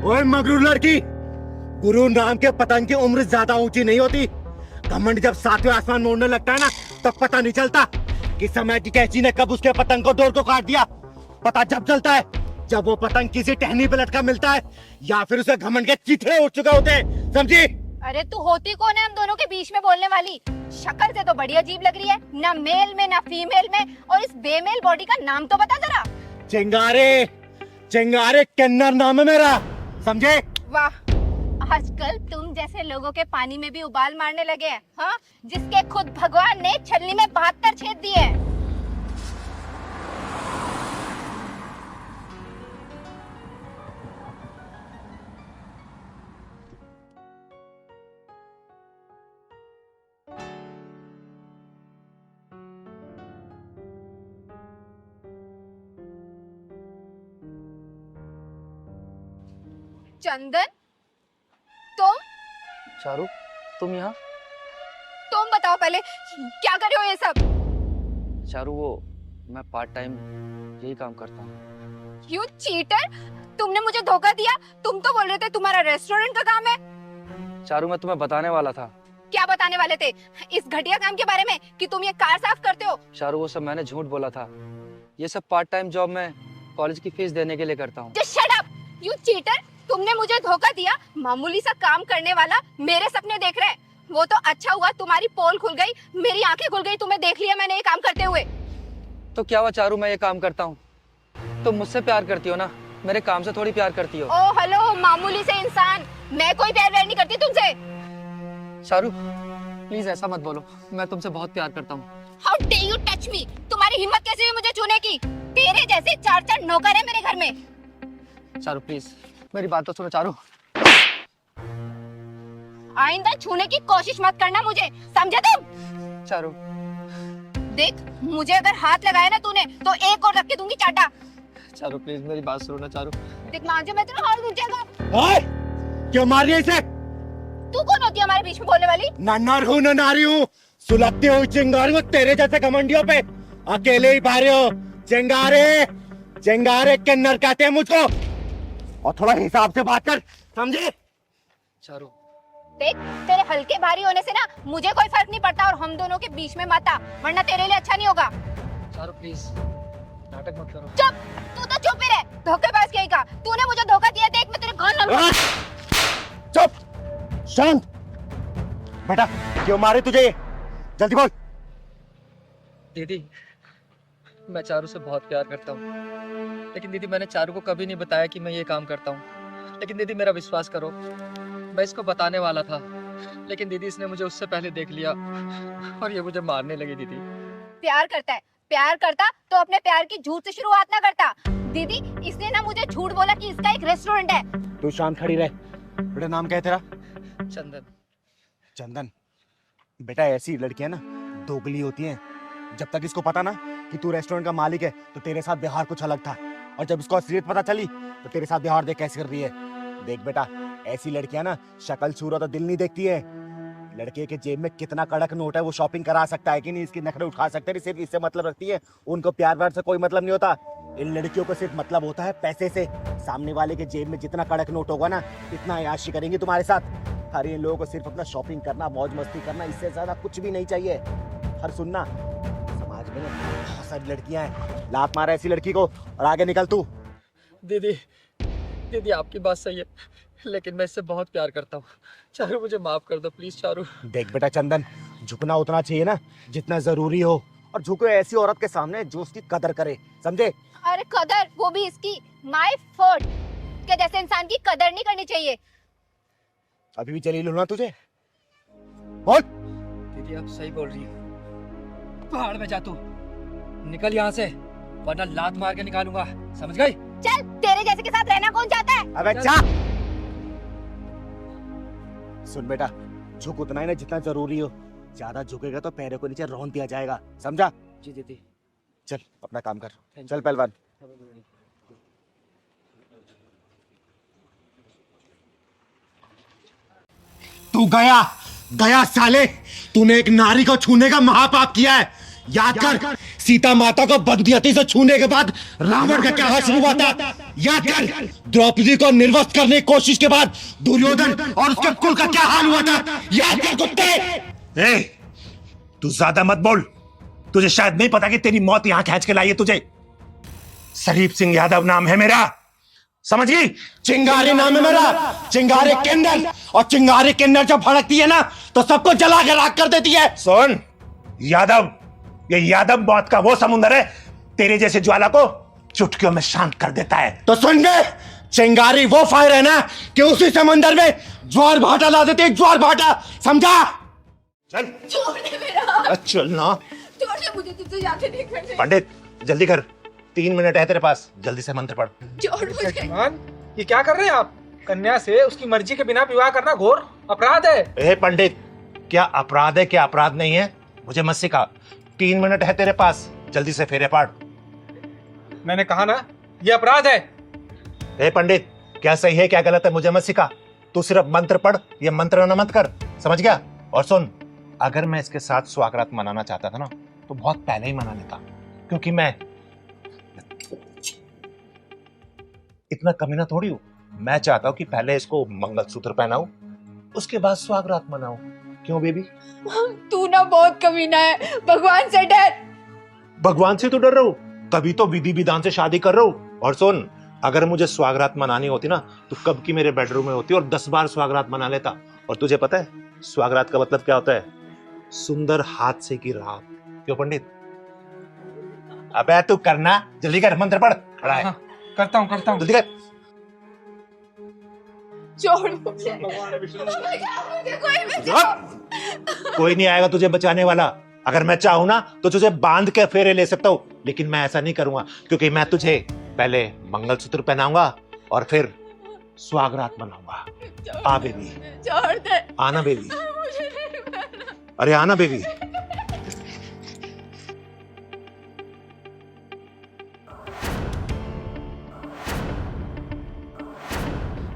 ओए मगरू लड़की, गुरु नाम के पतंग की उम्र ज्यादा ऊंची नहीं होती। घमंड जब सातवें आसमान में उड़ने लगता है ना, तब पता नहीं चलता कि समय की कैंची ने कब उसके पतंग को डोर को काट दिया। पता जब चलता है जब वो पतंग किसी टहनी पे लटका मिलता है, या फिर उसे घमंड के चिथड़े उठ चुके होते हैं। समझी? अरे तू होती कौन है हम दोनों के बीच में बोलने वाली? शक्ल से तो बड़ी अजीब लग रही है, ना मेल में ना फीमेल में, और इस बेमेल बॉडी का नाम तो बता जरा। चिंगारे, चिंगारे किन्नर नाम है मेरा, समझे? वाह, आजकल तुम जैसे लोगों के पानी में भी उबाल मारने लगे हैं, हाँ? जिसके खुद भगवान ने छलनी में 72 छेद दिए हैं। चंदन, तुम? चारू, तुम यहाँ? तुम बताओ पहले, क्या कर रहे हो ये सब? चारू, वो मैं पार्ट टाइम यही काम करता हूँ। यू चीटर, तुमने मुझे धोखा दिया। तुम तो बोल रहे थे तुम्हारा रेस्टोरेंट का काम है। चारू, मैं तुम्हें बताने वाला था। क्या बताने वाले थे? इस घटिया काम के बारे में कि तुम ये कार साफ करते हो? चारू, वो सब मैंने झूठ बोला था। ये सब पार्ट टाइम जॉब मैं कॉलेज की फीस देने के लिए करता हूँ। Just shut up, you cheater! तुमने मुझे धोखा दिया। मामूली सा काम करने वाला मेरे सपने देख रहा है। वो तो अच्छा हुआ तुम्हारी पोल खुल गई, मेरी आंखें खुल गई, तुम्हें देख लिया मैंने ये काम करते हुए। तो क्या हुआ चारू, मैं ये काम करता हूँ। तुम मुझसे प्यार करती हो ना, मेरे काम से थोड़ी प्यार करती हो। ओ हेलो मामूली से इंसान, मैं कोई प्यार व्यार नहीं करती तुमसे। चारू, प्लीज ऐसा मत बोलो, मैं तुमसे बहुत प्यार करता हूँ। How dare you touch me? तुम्हारी हिम्मत कैसे हुई मुझे छूने की? तेरे जैसे 4 नौकर है मेरे घर में। चारू प्लीज मेरी बात तो सुनो। चारू, आइंदा छूने की कोशिश मत करना मुझे, समझे तुम? चारू, देख, मुझे अगर हाथ लगाया ना तूने तो एक और रख के दूंगी चाटा। चारू प्लीज मेरी बात सुनो ना। चारू, देख मान जा, मैं तेरा हाथ उठेगा। ओए, क्यों मार रही है इसे? तू कौन होती है हमारे बीच में बोलने वाली? ना नर हूँ ना नारी हूँ, सुलगती हुई चिंगारी हूँ तेरे जैसे घमंडियों पे। अकेले ही भारे हो। चिंगारे, चिंगारे किन्नर कहते हैं मुझको, और थोड़ा हिसाब से बात कर, समझे? चारू, देख, तेरे हल्के भारी होने से ना मुझे कोई फर्क नहीं पड़ता, और हम दोनों के बीच में मत आ, वरना तेरे लिए अच्छा नहीं होगा। चारू प्लीज नाटक मत करो। चुप, तू तो चुप ही रह, धोखेबाज कहीं का। तूने मुझे धोखा दिया, देख मैं तेरे घर। चुप, शांत। बेटा, क्यों मारे तुझे ये? जल्दी बोल। दीदी, मैं चारू से बहुत प्यार करता हूँ, लेकिन दीदी मैंने चारू को कभी नहीं बताया कि मैं ये काम करता हूँ। लेकिन दीदी मेरा विश्वास करो, मैं इसको बताने वाला था, लेकिन दीदी इसने मुझे उससे पहले देख लिया और ये मुझे मारने लगी। दीदी प्यार करता है, प्यार करता तो अपने प्यार की झूठ से शुरुआत ना करता। दीदी, इसने ना मुझे झूठ बोला कि इसका एक रेस्टोरेंट है। तू शांत खड़ी रह। बेटा नाम क्या है तेरा? चंदन। चंदन। बेटा ऐसी लड़कियां ना दोगली होती हैं। जब तक इसको पता ना कि तू रेस्टोरेंट का मालिक है तो तेरे साथ व्यवहार कुछ अलग था, और जब इसको असलियत पता चली तो तेरे साथ व्यवहार देख कैसे कर रही है। देख बेटा, ऐसी लड़कियां ना शक्ल सूरत और दिल नहीं देखती है। लड़के के जेब में कितना कड़क नोट है वो शॉपिंग करा सकता है कि नहीं, इसकी नखरे उठा सकते हैं, सिर्फ इससे मतलब रखती है। उनको प्यार व्यार से कोई मतलब नहीं होता। इन लड़कियों को सिर्फ मतलब होता है पैसे से। सामने वाले के जेब में जितना कड़क नोट होगा ना, इतना याशी करेंगे तुम्हारे साथ। हर इन लोगों को सिर्फ अपना शॉपिंग करना, मौज मस्ती करना, इससे ज्यादा कुछ भी नहीं चाहिए। हर सुनना, समाज में बहुत सारी लड़कियां हैं, लात मारा ऐसी लड़की को और आगे निकल तू। दीदी, दीदी आपकी बात सही है, लेकिन मैं इससे बहुत प्यार करता हूँ। चारू मुझे माफ कर दो प्लीज। चारू देख बेटा चंदन, झुकना उतना चाहिए ना जितना जरूरी हो, और झुको ऐसी औरत के सामने जो उसकी कदर करे, समझे? अरे कदर, वो भी इसकी, माय फॉल्ट। के जैसे इंसान की कदर नहीं करनी चाहिए। अभी भी चली लू ना तुझे? बोल। दीदी आप सही बोल रही है। पहाड़ में जा तू, निकल यहाँ से, वरना लात मार के निकालूंगा, समझ गई? चल, तेरे जैसे के साथ रहना कौन चाहता है? अबे जा। सुन बेटा, झुक उतना ही ना जितना जरूरी हो। ज्यादा झुकेगा तो पैरों को नीचे रौंद दिया जाएगा, समझा? जी दीदी। चल अपना काम कर, चल पहलवान। तू गया गया साले, तूने एक नारी को छूने का महापाप किया है। याद कर, सीता माता को बददियती से छूने के बाद रावण का क्या हाल शुरू हुआ था। याद कर, द्रौपदी को निर्वस्त करने की कोशिश के बाद दुर्योधन और उसके कुल का क्या हाल हुआ था, याद कर कुत्ते। ए, तू ज्यादा मत बोल। तुझे शायद नहीं पता कि तेरी मौत यहां खींच के लाई है तुझे। शरीफ सिंह यादव नाम है मेरा, समझ गई? चिंगारी नाम है मेरा, चिंगारी किन्नर। और चिंगारी किन्नर जब भड़कती है ना तो सबको जला के राख कर देती है। सुन यादव, ये यादव मौत का वो समुंदर है, तेरे जैसे ज्वाला को चुटकियों में शांत कर देता है। तो सुन बे, चिंगारी वो फायर है ना कि उसी समंदर में ज्वार भाटा ला देते, ज्वार भाटा, समझा? चल छोड़ दे मेरा, चल ना। छोड़ दे, मुझे तुझसे जाके नहीं करने। पंडित जल्दी कर, 3 मिनट है तेरे पास, जल्दी से मंत्र पढ़। छोड़ मुझे। शक्तिमान, ये क्या कर रहे हैं आप? कन्या से उसकी मर्जी के बिना विवाह करना घोर अपराध है। ए पंडित, क्या अपराध है क्या अपराध नहीं है मुझे मत सिखा। 3 मिनट है तेरे पास, जल्दी से फेरे पाड़। मैंने कहा ना, ये अपराध है। ए पंडित, क्या सही है क्या गलत है मुझे मत सिखा। तू सिर्फ मंत्र पढ़, ये मंत्र न मत कर, समझ गया? और सुन, अगर मैं इसके साथ स्वागत मनाना चाहता था ना तो बहुत पहले ही मना लेता, क्योंकि मैं इतना कमीना थोड़ी हूं। मैं चाहता हूं कि पहले इसको मंगलसूत्र पहनाऊं, उसके बाद स्वागत मनाऊं। क्यों बेबी? तू ना बहुत कमीना है, भगवान से डर। भगवान से तो डर रहा हूं, तभी तो विधि विधान से शादी कर रहा हूं। और सुन, अगर मुझे स्वागत मनानी होती ना तो कब की मेरे बेडरूम में होती और 10 बार स्वागत मना लेता। और तुझे पता है स्वागत का मतलब क्या होता है? सुंदर हाथ से की रात। क्यों पंडित? अबे तू करना, जल्दी कर, मंत्र पढ़। खड़ा है। हाँ, करता हूँ। जल्दी कर। छोड़ मुझे, मुझे कोई कोई नहीं आएगा तुझे बचाने वाला। अगर मैं चाहूं ना तो तुझे बांध के फेरे ले सकता हूं, लेकिन मैं ऐसा नहीं करूंगा, क्योंकि मैं तुझे पहले मंगलसूत्र पहनाऊंगा और फिर स्वागत मनाऊंगा। आ बेबी, छोड़ दे, आना बेबी, मुझे नहीं करना। अरे आना बेबी।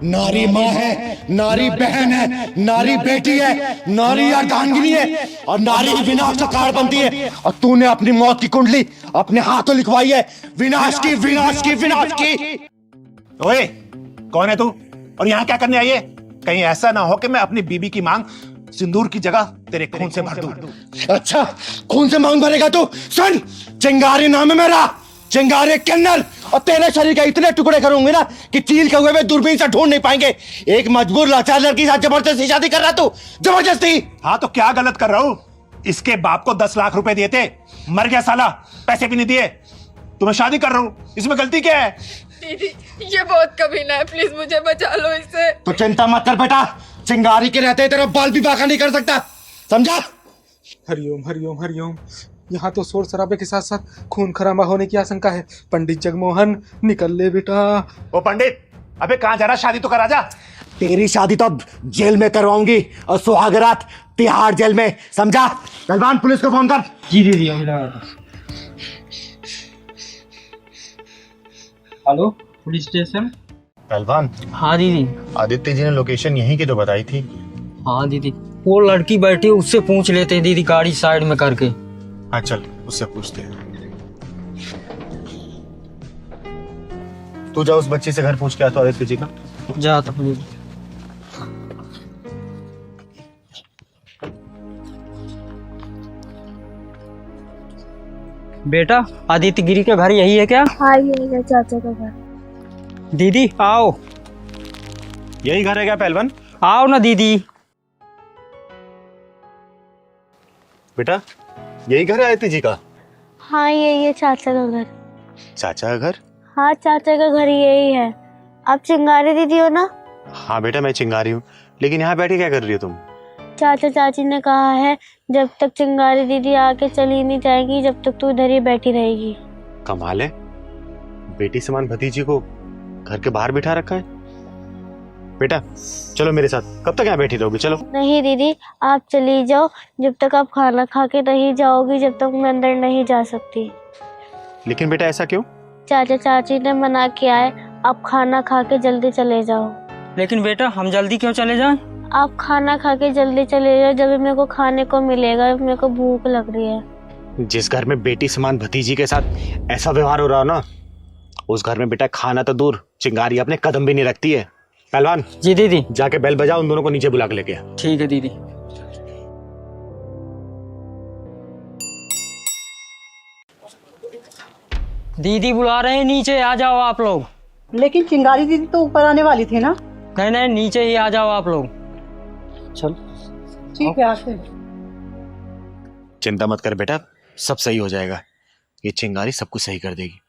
नारी माँ है, नारी बहन है, नारी बेटी है, नारी अर्धांगिनी है और नारी विनाश का कारण बनती है। और तूने अपनी मौत की कुंडली अपने हाथों लिखवाई है, विनाश की, विनाश की, विनाश की। ओए, कौन है तू और यहाँ क्या करने आई है? कहीं ऐसा ना हो कि मैं अपनी बीबी की मांग सिंदूर की जगह तेरे खून से भर दूं। अच्छा, खून से मांग भरेगा तू? सुन, चिंगारी नाम है मेरा, चिंगारी किन्नर। और तेरे शरीर के इतने टुकड़े करूंगी ना कि चील के हुए दूरबीन से ढूंढ नहीं पाएंगे। एक मजबूर लाचार लड़की के साथ जबरदस्ती शादी कर रहा तू, जबरदस्ती। हाँ तो क्या गलत कर रहा हूं? इसके बाप को 10 लाख रुपए दिए थे, मर गया साला, पैसे भी नहीं दिए, तो मैं शादी कर रहा हूं, इसमें गलती क्या है? दीदी, ये बहुत कमीना है, प्लीज मुझे बचा लो इससे। तो चिंता मत कर बेटा, चिंगारी के रहते तेरा बाल भी बाका नहीं कर सकता, समझा? हरिओम हरिओम हरिओम। यहाँ तो शोर शराबे के साथ साथ खून खराबा होने की आशंका है। पंडित जगमोहन, निकल ले बेटा। ओ पंडित, अबे कहाँ जा रहा? शादी तो करा जा। तेरी शादी तो अब जेल में करवाऊंगी और सुहागरात तिहाड़ जेल में, समझा? पहलवान, पुलिस को फोन कर। जी दीदी, अभी लगा। Hello, police station. पहलवान, हाँ दीदी। आदित्य जी ने लोकेशन यहीं की तो बताई थी। हाँ दीदी, वो लड़की बैठी है, उससे पूछ लेते हैं दीदी, गाड़ी साइड में करके। हाँ चल, उससे पूछते हैं। तू जा उस बच्ची से घर पूछ के आ तो आदित्य जी का। जा तो दीदी। बेटा, आदित्य गिरी का घर यही है क्या? हाँ, यही है चाचा का घर। दीदी आओ। यही घर है क्या पहलवान? आओ ना दीदी। बेटा, यही घर है आदित्य जी का? हाँ, यही है चाचा का घर। चाचा का घर? हाँ, चाचा का घर यही है। आप चिंगारी दीदी हो ना? हाँ बेटा, मैं चिंगारी हूँ, लेकिन यहाँ बैठे क्या कर रही हो तुम? चाचा चाची ने कहा है जब तक चिंगारी दीदी आके चली नहीं जाएगी जब तक तू इधर ही बैठी रहेगी। कमाल है, बेटी समान भतीजी को घर के बाहर बिठा रखा है। बेटा चलो मेरे साथ, कब तक यहाँ बैठी रहोगी? चलो। नहीं दीदी, आप चली जाओ, जब तक आप खाना खा के नहीं जाओगी जब तक मैं अंदर नहीं जा सकती। लेकिन बेटा ऐसा क्यों? चाचा चाची ने मना किया है, आप खाना खा के जल्दी चले जाओ। लेकिन बेटा हम जल्दी क्यों चले जाएं? आप खाना खा के जल्दी चले जाओ, जब मेरे को खाने को मिलेगा, मेरे को भूख लग रही है। जिस घर में बेटी समान भतीजी के साथ ऐसा व्यवहार हो रहा हो ना, उस घर में बेटा खाना तो दूर, चिंगारी अपने कदम भी नहीं रखती है। पहलवान जी दीदी। जाके बेल बजा, उन दोनों को नीचे बुला के लेके आ। ठीक है दीदी। दीदी बुला रहे हैं नीचे, आ जाओ आप लोग। लेकिन चिंगारी दीदी तो ऊपर आने वाली थी ना। नहीं नहीं, नीचे ही आ जाओ आप लोग। चल ठीक है, आते हैं। चिंता मत कर बेटा, सब सही हो जाएगा। ये चिंगारी सब कुछ सही कर देगी,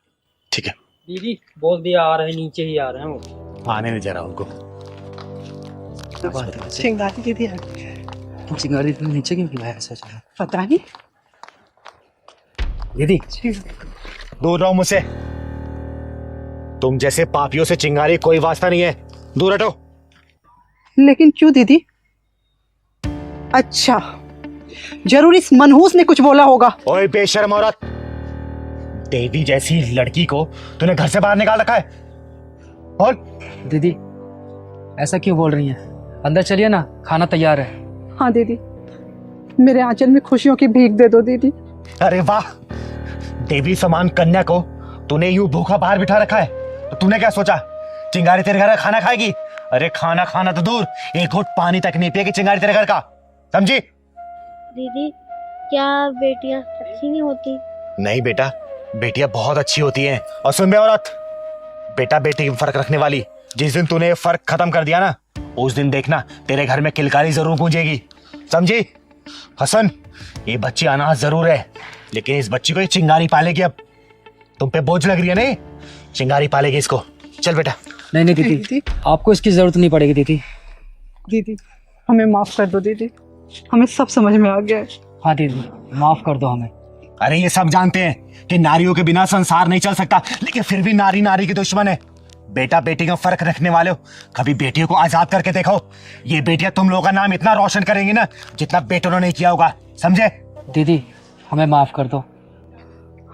ठीक है? दीदी बोल दिया आ रहे हैं, नीचे ही आ रहे हैं वो। आने नहीं जरा उनको। चिंगारी दीदी आ गई। चिंगारी दीदी नीचे क्यों बुलाया ऐसा? पता नहीं। दीदी दूर रहो मुझसे, तुम जैसे पापियों से चिंगारी कोई वास्ता नहीं है, दूर हटो। लेकिन क्यों दीदी? अच्छा, जरूर इस मनहूस ने कुछ बोला होगा। ओए बेशर्म औरत, देवी जैसी लड़की को तूने घर से बाहर निकाल रखा है। और दीदी ऐसा क्यों बोल रही हैं? अंदर चलिए ना, खाना तैयार है। हाँ दीदी, मेरे आंचल में खुशियों की भीख दे दो दीदी। अरे वाह, देवी समान कन्या को तूने यूं भूखा बाहर बिठा रखा है, तो तूने क्या सोचा चिंगारी तेरे घर का खाना खाएगी? अरे खाना खाना तो दूर, एक घूंट पानी तक नहीं पिएगी चिंगारी तेरे घर का, समझी? दीदी क्या बेटियां अच्छी नहीं होती? नहीं बेटा, बेटियां बहुत अच्छी होती हैं। और सुन बे औरत, बेटा बेटी में फर्क रखने वाली, जिस दिन तूने ये फर्क खत्म कर दिया ना, उस दिन देखना तेरे घर में किलकारी जरूर गूंजेगी, समझी? हसन, ये बच्ची अनाथ जरूर है, लेकिन इस बच्ची को ये चिंगारी पालेगी। अब तुम पे बोझ लग रही है नहीं, चिंगारी पालेगी इसको। चल बेटा। नहीं नहीं दीदी, आपको इसकी जरूरत नहीं पड़ेगी दीदी। दीदी हमें माफ कर दो दीदी, हमें सब समझ में आ गया है। हाँ दीदी, माफ कर दो हमें। अरे ये सब जानते हैं कि नारियों के बिना संसार नहीं चल सकता, लेकिन फिर भी नारी नारी की दुश्मन है। बेटा बेटी का फर्क रखने वाले हो, कभी बेटियों को आजाद करके देखो। ये बेटियां तुम लोगों का नाम इतना रोशन करेंगी ना, जितना बेटों ने नहीं किया होगा, समझे? दीदी हमें माफ कर दो।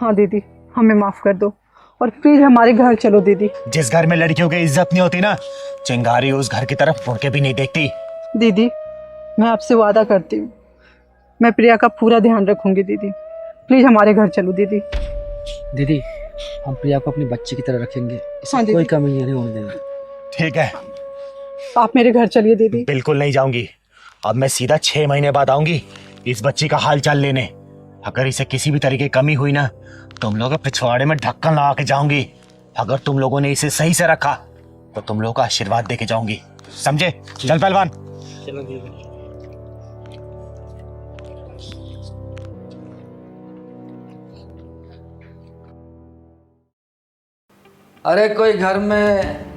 हाँ दीदी, हमें माफ कर दो और प्लीज हमारे घर चलो दीदी। जिस घर में लड़कियों की इज्जत नहीं होती ना, चिंगारी उस घर की तरफ मुड़ के भी नहीं देखती। दीदी मैं आपसे वादा करती हूँ, मैं प्रिया का पूरा ध्यान रखूंगी दीदी। प्लीज हमारे घर चलो दीदी। दीदी हम प्रिया को अपनी बच्ची की तरह रखेंगे, इसमें हाँ दीदी। कोई कमी नहीं होने देंगे। ठीक है, आप मेरे घर चलिए दीदी। बिल्कुल नहीं जाऊंगी। अब मैं सीधा 6 महीने बाद आऊंगी इस बच्ची का हाल चाल लेने। अगर इसे किसी भी तरीके की कमी हुई ना, तुम लोग पिछवाड़े में ढक्कन लगा के जाऊंगी। अगर तुम लोगों ने इसे सही से रखा तो तुम लोगों को आशीर्वाद देके जाऊंगी, समझे? चल पहलवान। चलो दीदी। अरे कोई घर में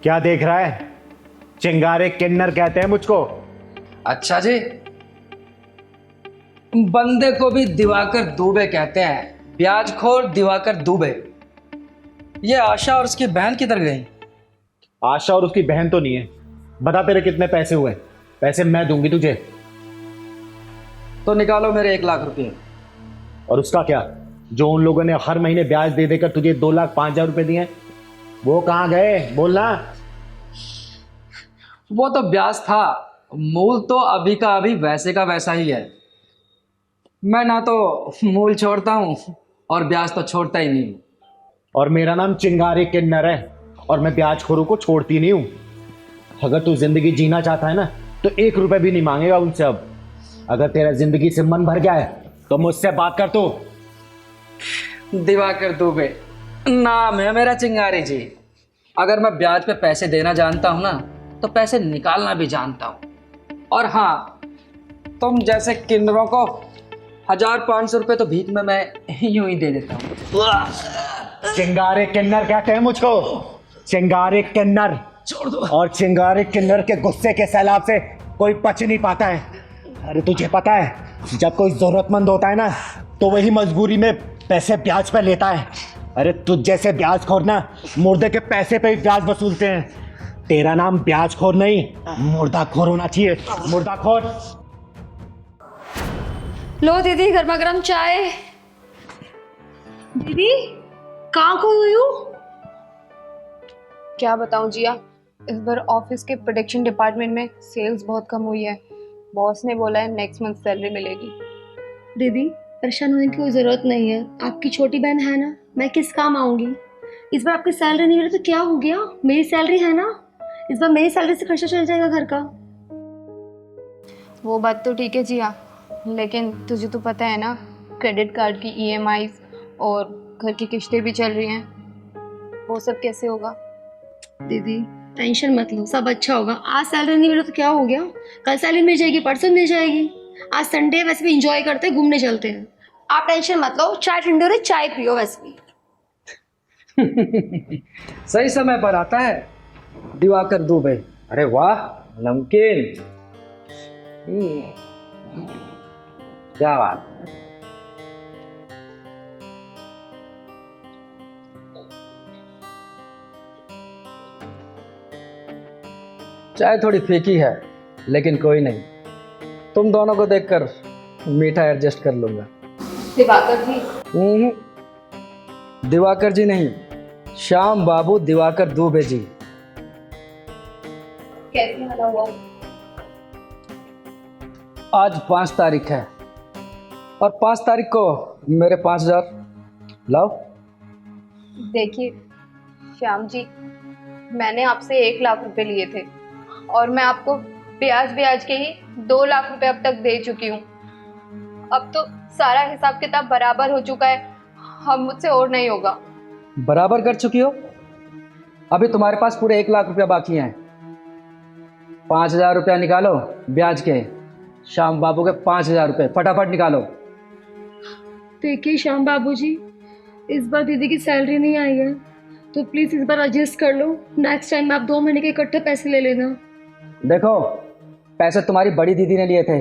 क्या देख रहा है? चिंगारे किन्नर कहते हैं मुझको। अच्छा जी, बंदे को भी दिवाकर दुबे कहते हैं, ब्याजखोर दिवाकर दुबे। ये आशा और उसकी बहन किधर गई? आशा और उसकी बहन तो नहीं है। बता तेरे कितने पैसे हुए? पैसे मैं दूंगी तुझे। तो निकालो मेरे 1 लाख रुपए। और उसका क्या, जो उन लोगों ने हर महीने ब्याज दे देकर तुझे 2,05,000 रुपए दिए हैं, वो कहाँ गए? बोलना। वो तो ब्याज था, मूल तो अभी का अभी वैसे का वैसा ही है। मैं ना तो मूल छोड़ता हूँ और ब्याज तो छोड़ता ही नहीं हूँ। और मेरा नाम चिंगारी किन्नर है और मैं ब्याजखोरों को छोड़ती नहीं हूँ। अगर तू जिंदगी जीना चाहता है ना, तो 1 रुपए भी नहीं मांगेगा उनसे। अब अगर तेरा जिंदगी से मन भर गया है तो मुझसे बात कर। तू दिवाकर दुबे नाम है मेरा, चिंगारी जी। अगर मैं ब्याज पे पैसे देना जानता हूँ ना, तो पैसे निकालना भी जानता हूँ। और हाँ, तुम जैसे किन्नरों को 1,500 रुपए तो भीख में मैं यूं ही दे देता हूँ। चिंगारी किन्नर कहते हैं मुझको, चिंगारी किन्नर। छोड़ दो। और चिंगारी किन्नर के गुस्से के सैलाब से कोई बच नहीं पाता है। अरे तुझे पता है, जब कोई जरूरतमंद होता है ना, तो वही मजबूरी में पैसे ब्याज पर लेता है। अरे तुझ जैसे ब्याजखोर ना मुर्दे के पैसे पे ही ब्याज वसूलते हैं। तेरा नाम ब्याजखोर नहीं, मुर्दाखोर होना चाहिए, मुर्दाखोर। लो दीदी गर्मा गर्म चाय। दीदी कहाँ खोई हुई हूँ? क्या बताऊं जिया, इस बार ऑफिस के प्रोडक्शन डिपार्टमेंट में सेल्स बहुत कम हुई है। बॉस ने बोला है नेक्स्ट मंथ सैलरी मिलेगी। दीदी परेशान होने की कोई ज़रूरत नहीं है, आपकी छोटी बहन है ना, मैं किस काम आऊँगी। इस बार आपकी सैलरी नहीं मिली तो क्या हो गया, मेरी सैलरी है ना, इस बार मेरी सैलरी से खर्चा चल जाएगा घर का। वो बात तो ठीक है जिया, लेकिन तुझे तो पता है ना क्रेडिट कार्ड की EMIs और घर की किस्तें भी चल रही हैं, वो सब कैसे होगा। दीदी टेंशन मत लो, सब अच्छा होगा। आज सैलरी नहीं मिली तो क्या हो गया, कल सैलरी मिल जाएगी, परसों मिल जाएगी। आज संडे वैसे भी इंजॉय करते हैं, घूमने चलते हैं। आप टेंशन मत लो, चाय ठंडी हो रही, चाय पियो वैसे भी। सही समय पर आता है दिवाकर दुबे। अरे वाह नमकीन, क्या बात। चाय थोड़ी फीकी है लेकिन कोई नहीं, तुम दोनों को देखकर मीठा एडजस्ट कर लूंगा। दिवाकर जी? दिवाकर जी नहीं, श्याम बाबू दिवाकर दुबे जी। कैसे मिला हुआ? आज 5 तारीख है और 5 तारीख को मेरे 5000 लाओ। देखिए श्याम जी, मैंने आपसे 1 लाख रुपए लिए थे और मैं आपको ब्याज के ही 2 लाख रुपए अब तक दे चुकी हूँ। अब तो सारा हिसाब किताब बराबर हो चुका है, अब मुझसे और नहीं होगा। बराबर कर चुकी हो? अभी तुम्हारे पास पूरे 1 लाख रुपया बाकी हैं। 5000 रुपया निकालो ब्याज के, श्याम बाबू के 5000 रुपये फटाफट निकालो। देखिए श्याम बाबू जी, इस बार दीदी की सैलरी नहीं आई है तो प्लीज़ इस बार एडजस्ट कर लो। नेक्स्ट टाइम आप 2 महीने के इकट्ठे पैसे ले लेना। देखो पैसे तुम्हारी बड़ी दीदी ने लिए थे,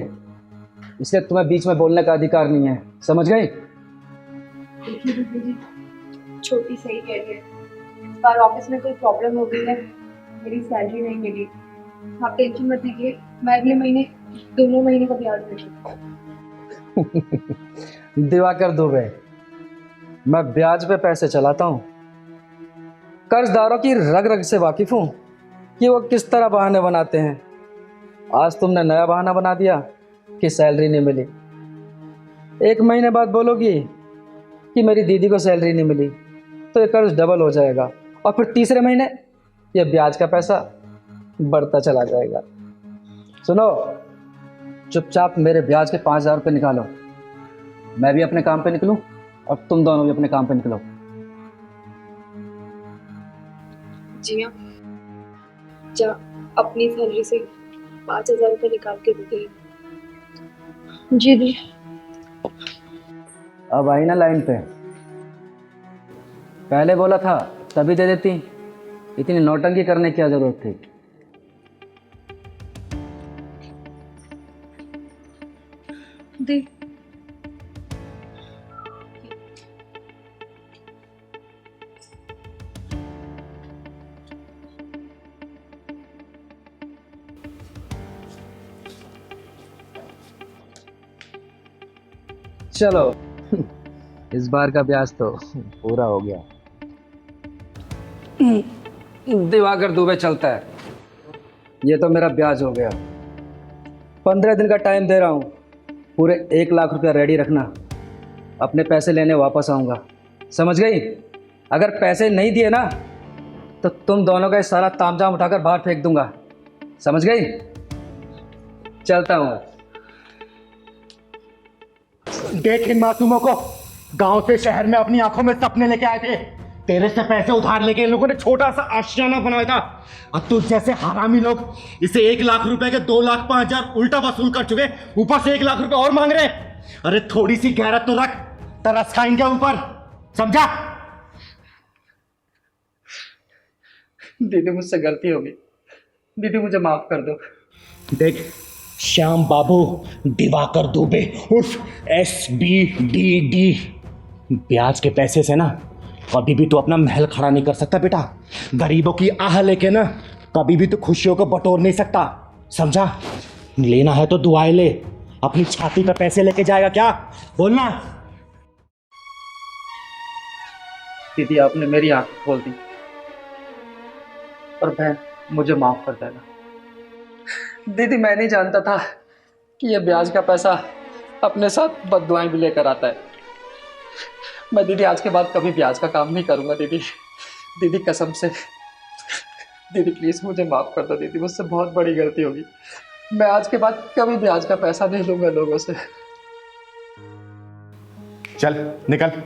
इसलिए तुम्हें बीच में बोलने का अधिकार नहीं है, समझ गई? देखिए दीदी जी, छोटी सही कह रही है, इस बार ऑफिस में कोई प्रॉब्लम हो गई है, मेरी सैलरी नहीं मिली। आप टेंशन मत लीजिए, मैं अगले महीने दोनों महीने का ब्याज दे दूंगा। दिवाकर दुबे, मैं ब्याज पे पैसे चलाता हूँ, कर्जदारों की रग रग से वाकिफ हूँ कि वो किस तरह बहाने बनाते हैं। आज तुमने नया बहाना बना दिया कि सैलरी नहीं मिली, 1 महीने बाद बोलोगी कि मेरी दीदी को सैलरी नहीं मिली, तो ये कर्ज डबल हो जाएगा और फिर तीसरे महीने ये ब्याज का पैसा बढ़ता चला जाएगा। सुनो, चुपचाप मेरे ब्याज के 5000 रुपये निकालो, मैं भी अपने काम पे निकलूं और तुम दोनों भी अपने काम पे निकलो। जी हाँ, जा अपनी सैलरी से 5000 रुपये निकाल के दे। जी जी। अब आई ना लाइन पे, पहले बोला था तभी दे देती, इतनी नौटंकी करने की क्या जरूरत थी। दी चलो इस बार का ब्याज तो पूरा हो गया। दिवाकर दुबे चलता है, ये तो मेरा ब्याज हो गया। 15 दिन का टाइम दे रहा हूँ, पूरे 1 लाख रुपया रेडी रखना, अपने पैसे लेने वापस आऊँगा, समझ गई? अगर पैसे नहीं दिए ना तो तुम दोनों का सारा तामझाम उठाकर बाहर फेंक दूंगा, समझ गई? चलता हूँ। देख इन मासूमों को, गांव से शहर में अपनी आंखों में सपने लेके आए थे, तेरे से पैसे उधार लेके इन लोगों ने छोटा सा आशियाना बनाया था। अब तू जैसे हरामी लोग इसे 1 लाख रुपए के 2,05,000 उल्टा वसूल कर चुके, ऊपर से 1 लाख रुपए और मांग रहे। अरे थोड़ी सी गैरत तो रख, तरस खा इनके ऊपर, समझा? दीदी मुझसे गलती हो गई, दीदी मुझे माफ कर दो। देख, श्याम बाबू दिवाकर दुबे उर्फ SBDD, ब्याज के पैसे से ना कभी भी तू अपना महल खड़ा नहीं कर सकता बेटा। गरीबों की आह लेके ना कभी भी तू खुशियों को बटोर नहीं सकता, समझा? लेना है तो दुआएं ले, अपनी छाती पे पैसे लेके जाएगा क्या? बोलना। दीदी आपने मेरी आंख खोल दी और मुझे माफ कर देना। दीदी मैं नहीं जानता था कि ये ब्याज का पैसा अपने साथ बददुआएं भी लेकर आता है। मैं दीदी आज के बाद कभी ब्याज का काम नहीं करूंगा दीदी। दीदी कसम से, दीदी प्लीज मुझे माफ कर दो दीदी, मुझसे बहुत बड़ी गलती होगी। मैं आज के बाद कभी ब्याज का पैसा नहीं लूंगा लोगों से। चल निकल।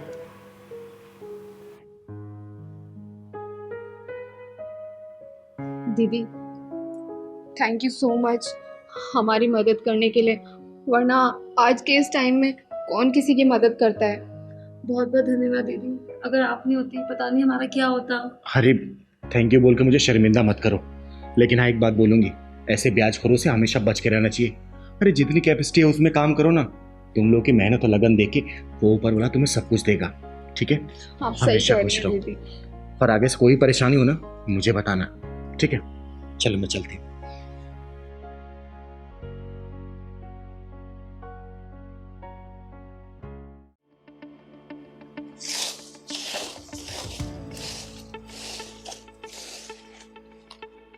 दीदी थैंक यू सो मच हमारी मदद करने के लिए, वरना आज के इस टाइम में कौन किसी की मदद करता है। बहुत बहुत धन्यवाद दीदी, अगर आप नहीं होती पता नहीं हमारा क्या होता। अरे थैंक यू बोल के मुझे शर्मिंदा मत करो, लेकिन हाँ एक बात बोलूंगी, ऐसे ब्याजखोरों से हमेशा बच के रहना चाहिए। अरे जितनी कैपेसिटी है उसमें काम करो ना। तुम लोग की मेहनत और लगन देख के वो ऊपर वाला तुम्हें सब कुछ देगा, ठीक है? आप सही हमेशा कह खुश रही रहो। हैं दीदी। पर आगे से कोई परेशानी हो ना मुझे बताना, ठीक है? चलो मैं चलती हूँ।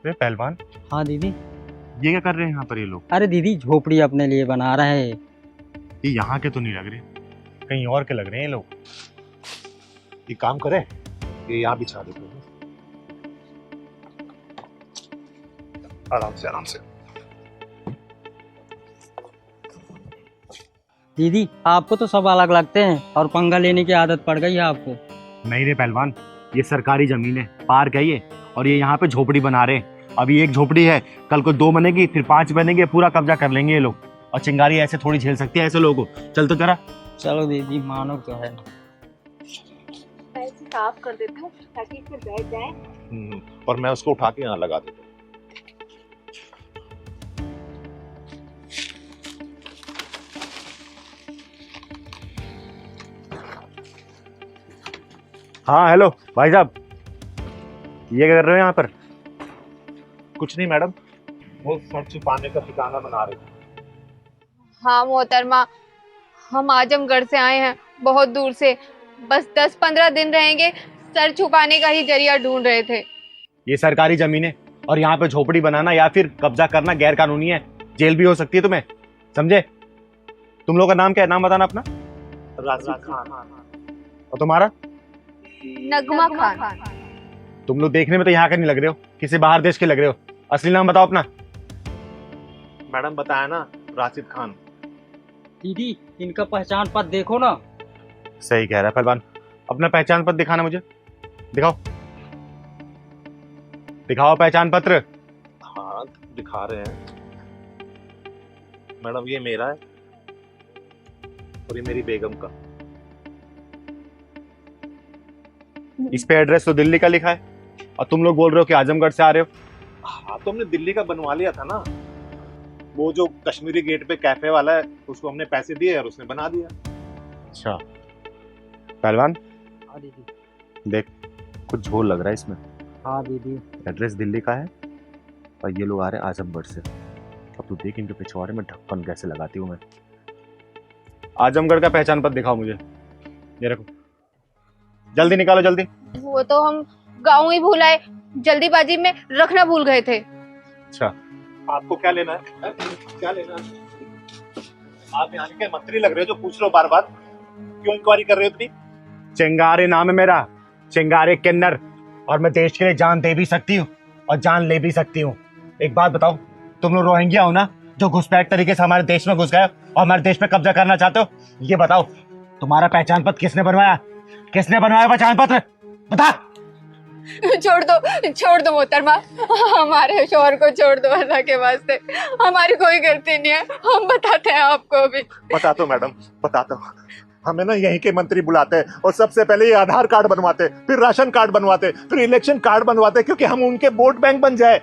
पहलवान, हाँ दीदी। ये क्या कर रहे हैं यहाँ पर ये लोग? अरे दीदी झोपड़ी अपने लिए बना रहे हैं। ये यहाँ के तो नहीं लग रहे, कहीं और के लग रहे हैं ये लोग। ये काम करे, ये यहाँ बिछा देते हैं। आराम से आराम से। दीदी आपको तो सब अलग लगते हैं और पंगा लेने की आदत पड़ गई है आपको। नहीं रे पहलवान, ये सरकारी जमीन है, पार्क है ये, और ये यहाँ पे झोपड़ी बना रहे हैं। अभी एक झोपड़ी है, कल को 2 बनेगी, फिर 5 बनेंगे, पूरा कब्जा कर लेंगे ये लोग। और चिंगारी ऐसे थोड़ी झेल सकती है ऐसे लोगों को। चल तो जरा। चलो दीदी मानो तो है। पैसे साफ कर देती हूँ ताकि इस पे बैठ जाए। और मैं उसको उठा के यहाँ लगा देता हूँ। हाँ हेलो भाई साहब, ये क्या कर रहे हो यहाँ पर? कुछ नहीं मैडम, वो सर छुपाने का ठिकाना बना रहे थे। हाँ मोहतरमा, हम आजमगढ़ से आए हैं बहुत दूर से, बस 10-15 दिन रहेंगे, सर छुपाने का ही जरिया ढूंढ रहे थे। ये सरकारी जमीन है और यहाँ पे झोपड़ी बनाना या फिर कब्जा करना गैर कानूनी है, जेल भी हो सकती है तुम्हें, समझे? तुम लोग का नाम क्या है? नाम बताना अपना। राशिद खान। और तुम्हारा? नगमा खान। तुम लोग देखने में तो यहाँ के नहीं लग रहे हो, किसी बाहर देश के लग रहे हो। असली नाम बताओ अपना। मैडम बताया ना, राशिद खान। दीदी इनका पहचान पत्र देखो ना। सही कह रहा है पहलवान, अपना पहचान पत्र दिखाना मुझे, दिखाओ दिखाओ पहचान पत्र। हाँ दिखा रहे हैं मैडम, ये मेरा है और ये मेरी बेगम का। इस पे एड्रेस तो दिल्ली का लिखा है और तुम लोग बोल रहे हो कि आजमगढ़ से आ रहे हो। हाँ तो हमने दिल्ली का बनवा लिया था ना, वो जो कश्मीरी गेट पे कैफे वाला है उसको हमने पैसे दिए और उसने बना दिया। अच्छा पहलवान, हाँ दीदी। देख कुछ झोल लग रहा है इसमें। हाँ दीदी। एड्रेस दिल्ली का है और ये लोग आ रहे हैं आजमगढ़ से। अब तू देख इनके पिछवाड़े में ढक्कन कैसे लगाती हूँ मैं। आजमगढ़ का पहचान पत्र दिखाओ मुझे, ये रखो, जल्दी निकालो जल्दी। वो तो हम गाँव ही भूल आए, जल्दीबाजी में रखना भूल गए थे। अच्छा आपको क्या लेना है? क्या लेना है? आप यहाँ के मंत्री लग रहे हो जो पूछ लो बार बार, क्यों इंक्वायरी कर रहे हो इतनी? चिंगारे नाम है मेरा, चिंगारे किन्नर, और मैं देश के लिए जान दे भी सकती हूँ और जान ले भी सकती हूँ। एक बात बताओ, तुम लोग रोहिंग्या हो ना, जो घुसपैठ तरीके से हमारे देश में घुस गए और हमारे देश में कब्जा करना चाहते हो? ये बताओ तुम्हारा पहचान पत्र किसने बनवाया? किसने बनवाया पहचान पत्र? बता। छोड़ दो मोहतरमा, हमारे शोहर को छोड़ दो अल्लाह के वास्ते, हमारी कोई गलती नहीं है, हम बताते हैं आपको अभी। बताता हूँ मैडम, बताता हूँ। हमें ना यहीं के मंत्री बुलाते हैं और सबसे पहले ये आधार कार्ड बनवाते, फिर राशन कार्ड बनवाते, फिर इलेक्शन कार्ड बनवाते, क्योंकि हम उनके वोट बैंक बन जाए।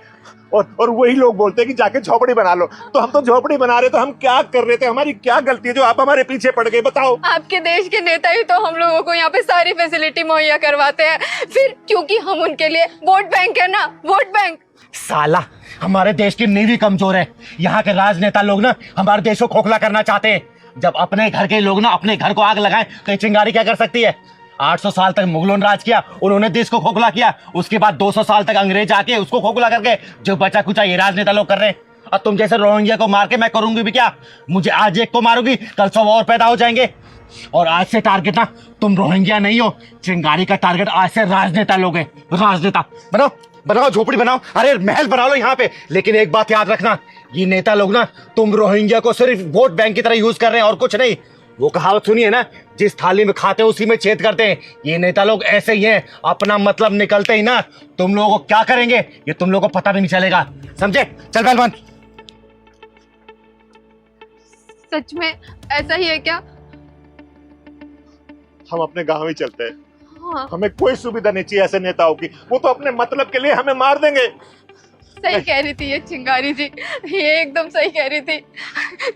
और वही लोग बोलते हैं कि जाके झोपड़ी बना लो। तो हम तो झोपड़ी बना रहे, तो हम क्या कर रहे थे? हमारी क्या गलती है जो आप हमारे पीछे पड़ गए? बताओ। आपके देश के नेता ही तो हम लोगों को यहाँ पे सारी फैसिलिटी मुहैया करवाते हैं, फिर क्योंकि हम उनके लिए वोट बैंक है ना, वोट बैंक। साला हमारे देश की नींव ही कमजोर है। यहाँ के राजनेता लोग ना हमारे देश को खोखला करना चाहते हैं। जब अपने घर के लोग ना अपने घर को आग लगाएं तो ये चिंगारी क्या कर सकती है? 800 साल तक मुगलों ने राज किया, उन्होंने देश को खोखला किया। उसके बाद 200 साल तक अंग्रेज आके उसको खोखला करके जो बचा कुचा ये राजनेता लोग कर रहे हैं। और तुम जैसे रोहिंग्या को मार के मैं करूंगी भी क्या? मुझे आज एक को मारूंगी, कल 100 और पैदा हो जाएंगे। और आज से टारगेट ना तुम रोहिंग्या नहीं हो, चिंगारी का टारगेट आज से राजनेता लोग हैं। राजनेता बनाओ, बनाओ झोपड़ी बनाओ, अरे महल बना लो यहाँ पे। लेकिन एक बात याद रखना, ये नेता लोग ना तुम रोहिंग्या को सिर्फ वोट बैंक की तरह यूज कर रहे हैं और कुछ नहीं। वो कहावत सुनी है ना, जिस थाली में खाते उसी में छेद करते हैं। ये नेता लोग ऐसे ही हैं, अपना मतलब निकलते ही ना तुम लोगों को क्या करेंगे ये तुम लोगों को पता भी नहीं चलेगा, समझे? चल पहलवान। सच में ऐसा ही है क्या? हम अपने गांव ही चलते हैं। हाँ। हमें कोई सुविधा नहीं चाहिए ऐसे नेताओं की, वो तो अपने मतलब के लिए हमें मार देंगे। सही कह रही थी ये चिंगारी जी, ये एकदम सही कह रही थी।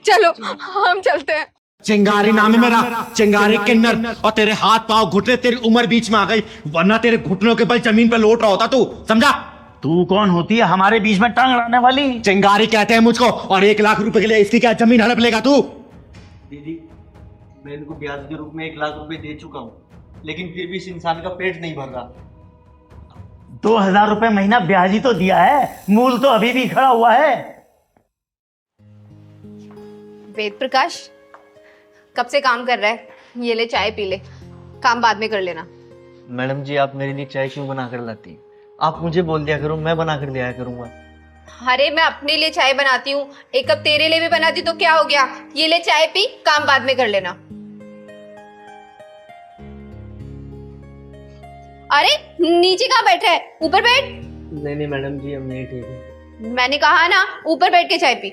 चलो हम चलते हैं। चिंगारी नाम है मेरा, चिंगारी किन्नर। और तेरे हाथ पांव घुटने, तेरी उम्र बीच में आ गई, वरना तेरे घुटनों के बल जमीन पे लौट रहा होता तू, समझा? तू कौन होती है हमारे बीच में टांग अड़ाने वाली? चिंगारी कहते हैं मुझको, और 1 लाख रुपए के लिए इसकी क्या जमीन हड़प लेगा तू? दीदी, मैं इनको ब्याज के रूप में 1 लाख रुपए दे चुका हूँ, लेकिन फिर भी इस इंसान का पेट नहीं भर रहा। 2000 रुपए महीना ब्याज ही तो दिया है, मूल तो अभी भी खड़ा हुआ है। वेद प्रकाश कब से काम कर रहा है? ये ले चाय पी ले, काम बाद में कर लेना। मैडम जी, आप मेरे लिए चाय क्यों बना कर लाती? आप मुझे बोल दिया करो, मैं बना कर दिया करूंगा। अरे मैं अपने लिए चाय बनाती हूँ, एक कप तेरे लिए भी बनाती तो क्या हो गया? ये ले चाय पी, काम बाद में कर लेना। अरे नीचे कहाँ बैठा है, ऊपर बैठ। नहीं मैडम जी, हम नहीं ठीक है। मैंने कहा ना ऊपर बैठ के चाय पी,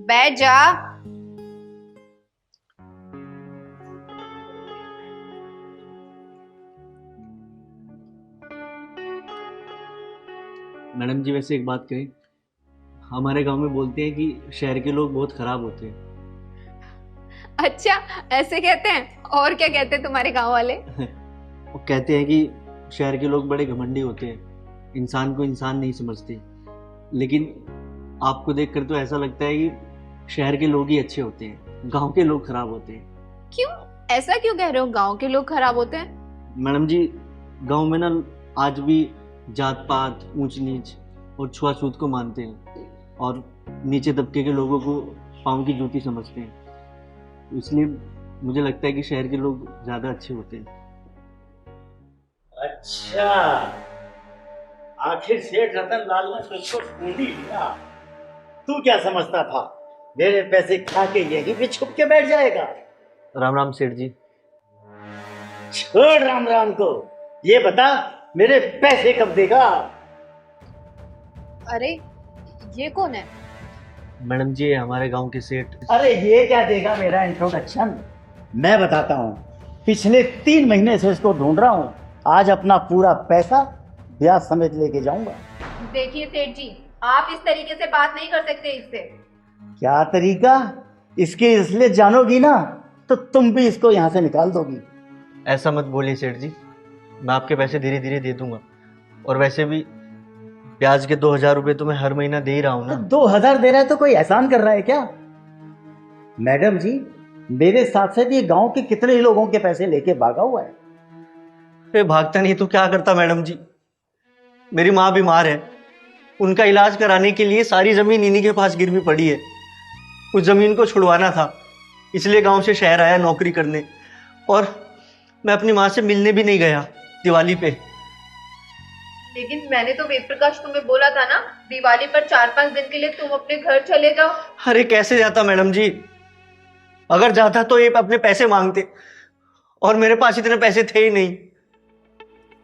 बैठ जा। मैडम जी, वैसे एक बात कहें, हमारे गांव में बोलते हैं कि शहर के लोग बहुत खराब होते हैं। अच्छा ऐसे कहते हैं? और क्या कहते हैं तुम्हारे गांव वाले? वो कहते हैं कि शहर के लोग बड़े घमंडी होते हैं, इंसान को इंसान नहीं समझते। लेकिन आपको देखकर तो ऐसा लगता है कि शहर के लोग ही अच्छे होते हैं, गांव के लोग खराब होते हैं। क्यों, ऐसा क्यों कह रहे हो? गांव के लोग खराब होते हैं? मैडम जी, गांव में ना आज भी जात पात, ऊंच नीच और छुआछूत को मानते हैं और नीचे तबके के लोगों को पाँव की जूती समझते हैं। इसलिए मुझे लगता है कि शहर के लोग ज्यादा अच्छे होते हैं। अच्छा, आखिर सेठ रतन लाल ने तुझको ढूंढ ही लिया। तू क्या समझता था मेरे पैसे खा के यहीं पे छुप के बैठ जाएगा? राम राम सेठ जी। छोड़ राम राम को, ये बता मेरे पैसे कब देगा? अरे ये कौन है? मैडम जी, हमारे गांव के सेठ। अरे ये क्या देगा मेरा इंट्रोडक्शन? मैं बताता हूँ, पिछले 3 महीने से इसको ढूंढ रहा हूँ। आज अपना पूरा पैसा ब्याज समेत लेके जाऊंगा। देखिए सेठ जी, आप इस तरीके से बात नहीं कर सकते इससे। क्या तरीका? इसके इसलिए जानोगी ना तो तुम भी इसको यहाँ से निकाल दोगी। ऐसा मत बोलिए सेठ जी, मैं आपके पैसे धीरे धीरे दे दूंगा। और वैसे भी ब्याज के 2000 रुपए तो मैं हर महीना दे ही रहा हूँ ना। तो 2000 दे रहा है तो कोई एहसान कर रहा है क्या? मैडम जी, मेरे साथ साथ ये गांव के कितने ही लोगों के पैसे लेके भागा हुआ है। फिर भागता नहीं तो क्या करता मैडम जी? मेरी माँ बीमार है, उनका इलाज कराने के लिए सारी जमीन इन्हीं के पास गिरवी पड़ी है। उस जमीन को छुड़वाना था, इसलिए गांव से शहर आया नौकरी करने। और मैं अपनी माँ से मिलने भी नहीं गया दिवाली पे। लेकिन मैंने तो वेद प्रकाश तुम्हें बोला था ना, दिवाली पर 4-5 दिन के लिए तुम अपने घर चले जाओ। अरे कैसे जाता मैडम जी? अगर जाता तो ये अपने पैसे मांगते, और मेरे पास इतने पैसे थे ही नहीं।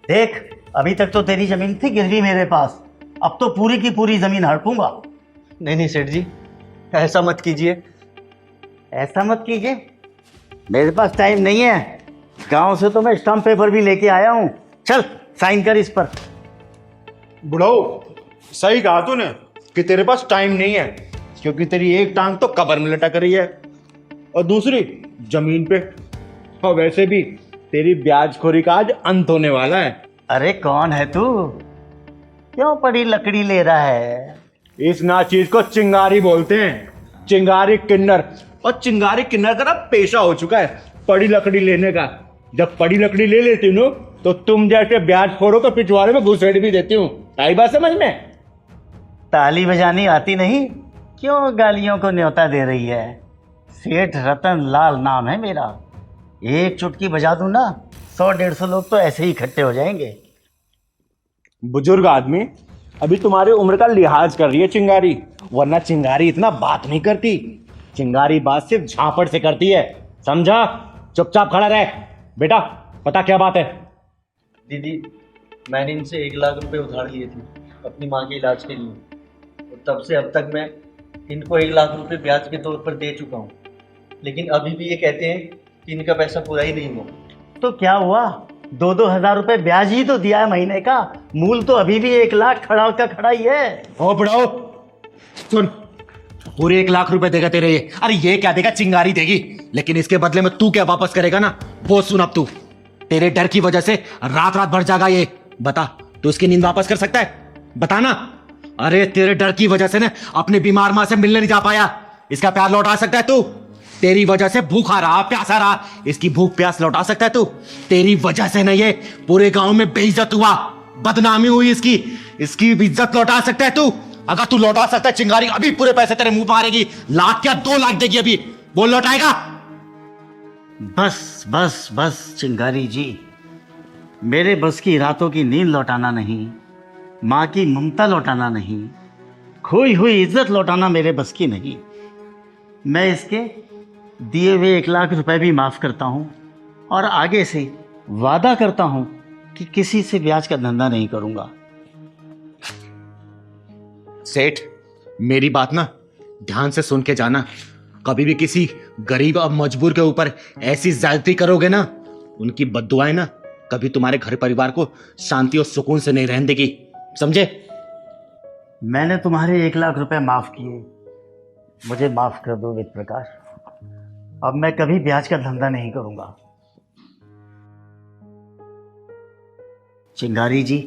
देख, अभी तक तो तेरी जमीन थी गिरवी मेरे पास, अब तो पूरी की पूरी जमीन हड़पूंगा। नहीं सेठ जी, ऐसा मत कीजिए। ऐसा मत कीजिए? मेरे पास टाइम नहीं है। गांव से तो मैं स्टाम्प पेपर भी लेके आया हूँ। चल साइन कर इस पर। बुढ़ाओ, सही कहा तूने कि तेरे पास टाइम नहीं है, क्योंकि तेरी एक टांग तो कब्र में लटक रही है और दूसरी जमीन पे। और वैसे भी तेरी ब्याजखोरी का आज अंत होने वाला है। अरे कौन है तू? क्यों पड़ी लकड़ी ले रहा है? इस नाचीज को चिंगारी बोलते हैं, चिंगारी किन्नर। और चिंगारी किन्नर का ना पेशा हो चुका है, पड़ी लकड़ी लेने का। जब पड़ी लकड़ी ले लेती हूँ तो तुम जैसे ब्याज खोरो तो पिछवाड़े में घुसेड़ भी देती हूँ। आई बात समझ में? ताली बजानी आती नहीं, क्यों गालियों को न्योता दे रही है? सेठ रतन लाल नाम है मेरा। एक चुटकी बजा दूं ना, 100-150 लोग तो ऐसे ही इकट्ठे हो जाएंगे। बुजुर्ग आदमी, अभी तुम्हारी उम्र का लिहाज कर रही है चिंगारी, वरना चिंगारी इतना बात नहीं करती। चिंगारी बात सिर्फ झापड़ से करती है, समझा? चुपचाप खड़ा रह। बेटा पता क्या बात है? दीदी, मैंने इनसे 1 लाख रुपए उधार लिए थे अपनी माँ के इलाज के लिए, और तब से अब तक मैं इनको 1 लाख रुपए ब्याज के तौर पर दे चुका हूँ, लेकिन अभी भी ये कहते हैं कि इनका पैसा पूरा ही नहीं हुआ। तो क्या हुआ? 2-2 हजार रुपए ब्याज ही तो दिया है महीने का। मूल तो अभी भी 1 लाख खड़ा का खड़ा ही है। ओ बुढ़ाओ सुन, पूरे 1 लाख रुपए देगा तेरे ये। अरे ये क्या देगा, चिंगारी देगी, लेकिन इसके बदले में तू क्या वापस करेगा ना, वो सुन। अब तू तेरे डर की वजह से रात रात भर जागा ये। बता, तू इसकी नींद वापस कर सकता है? बता ना। अरे तेरे डर की वजह से ना अपनी बीमार मां से मिलने नहीं जा पाया, इसका प्यार लौटा सकता है तू? तेरी वजह से भूखा रहा, प्यासा रहा, इसकी भूख प्यास लौटा सकता है तू? तेरी वजह से ना ये पूरे गांव में बेइज्जत हुआ, बदनामी हुई इसकी इज्जत लौटा सकता है तू? अगर तू लौटा सकता है, चिंगारी अभी पूरे पैसे तेरे मुंह मारेगी। लाख क्या 2 लाख देगी अभी, बोल लौटाएगा? बस बस बस चिंगारी जी, मेरे बस की रातों की नींद लौटाना नहीं, माँ की ममता लौटाना नहीं, खोई हुई इज्जत लौटाना मेरे बस की नहीं। मैं इसके दिए हुए 1 लाख रुपए भी माफ करता हूँ, और आगे से वादा करता हूँ कि किसी से ब्याज का धंधा नहीं करूंगा। सेठ, मेरी बात ना ध्यान से सुन के जाना। कभी भी किसी गरीब और मजबूर के ऊपर ऐसी ज्यादती करोगे ना, उनकी बद्दुआएं ना कभी तुम्हारे घर परिवार को शांति और सुकून से नहीं रहने देगी, समझे? मैंने तुम्हारे 1 लाख रुपए माफ किए, मुझे माफ कर दो वित्त प्रकाश। अब मैं कभी ब्याज का धंधा नहीं करूंगा। चिंगारी जी,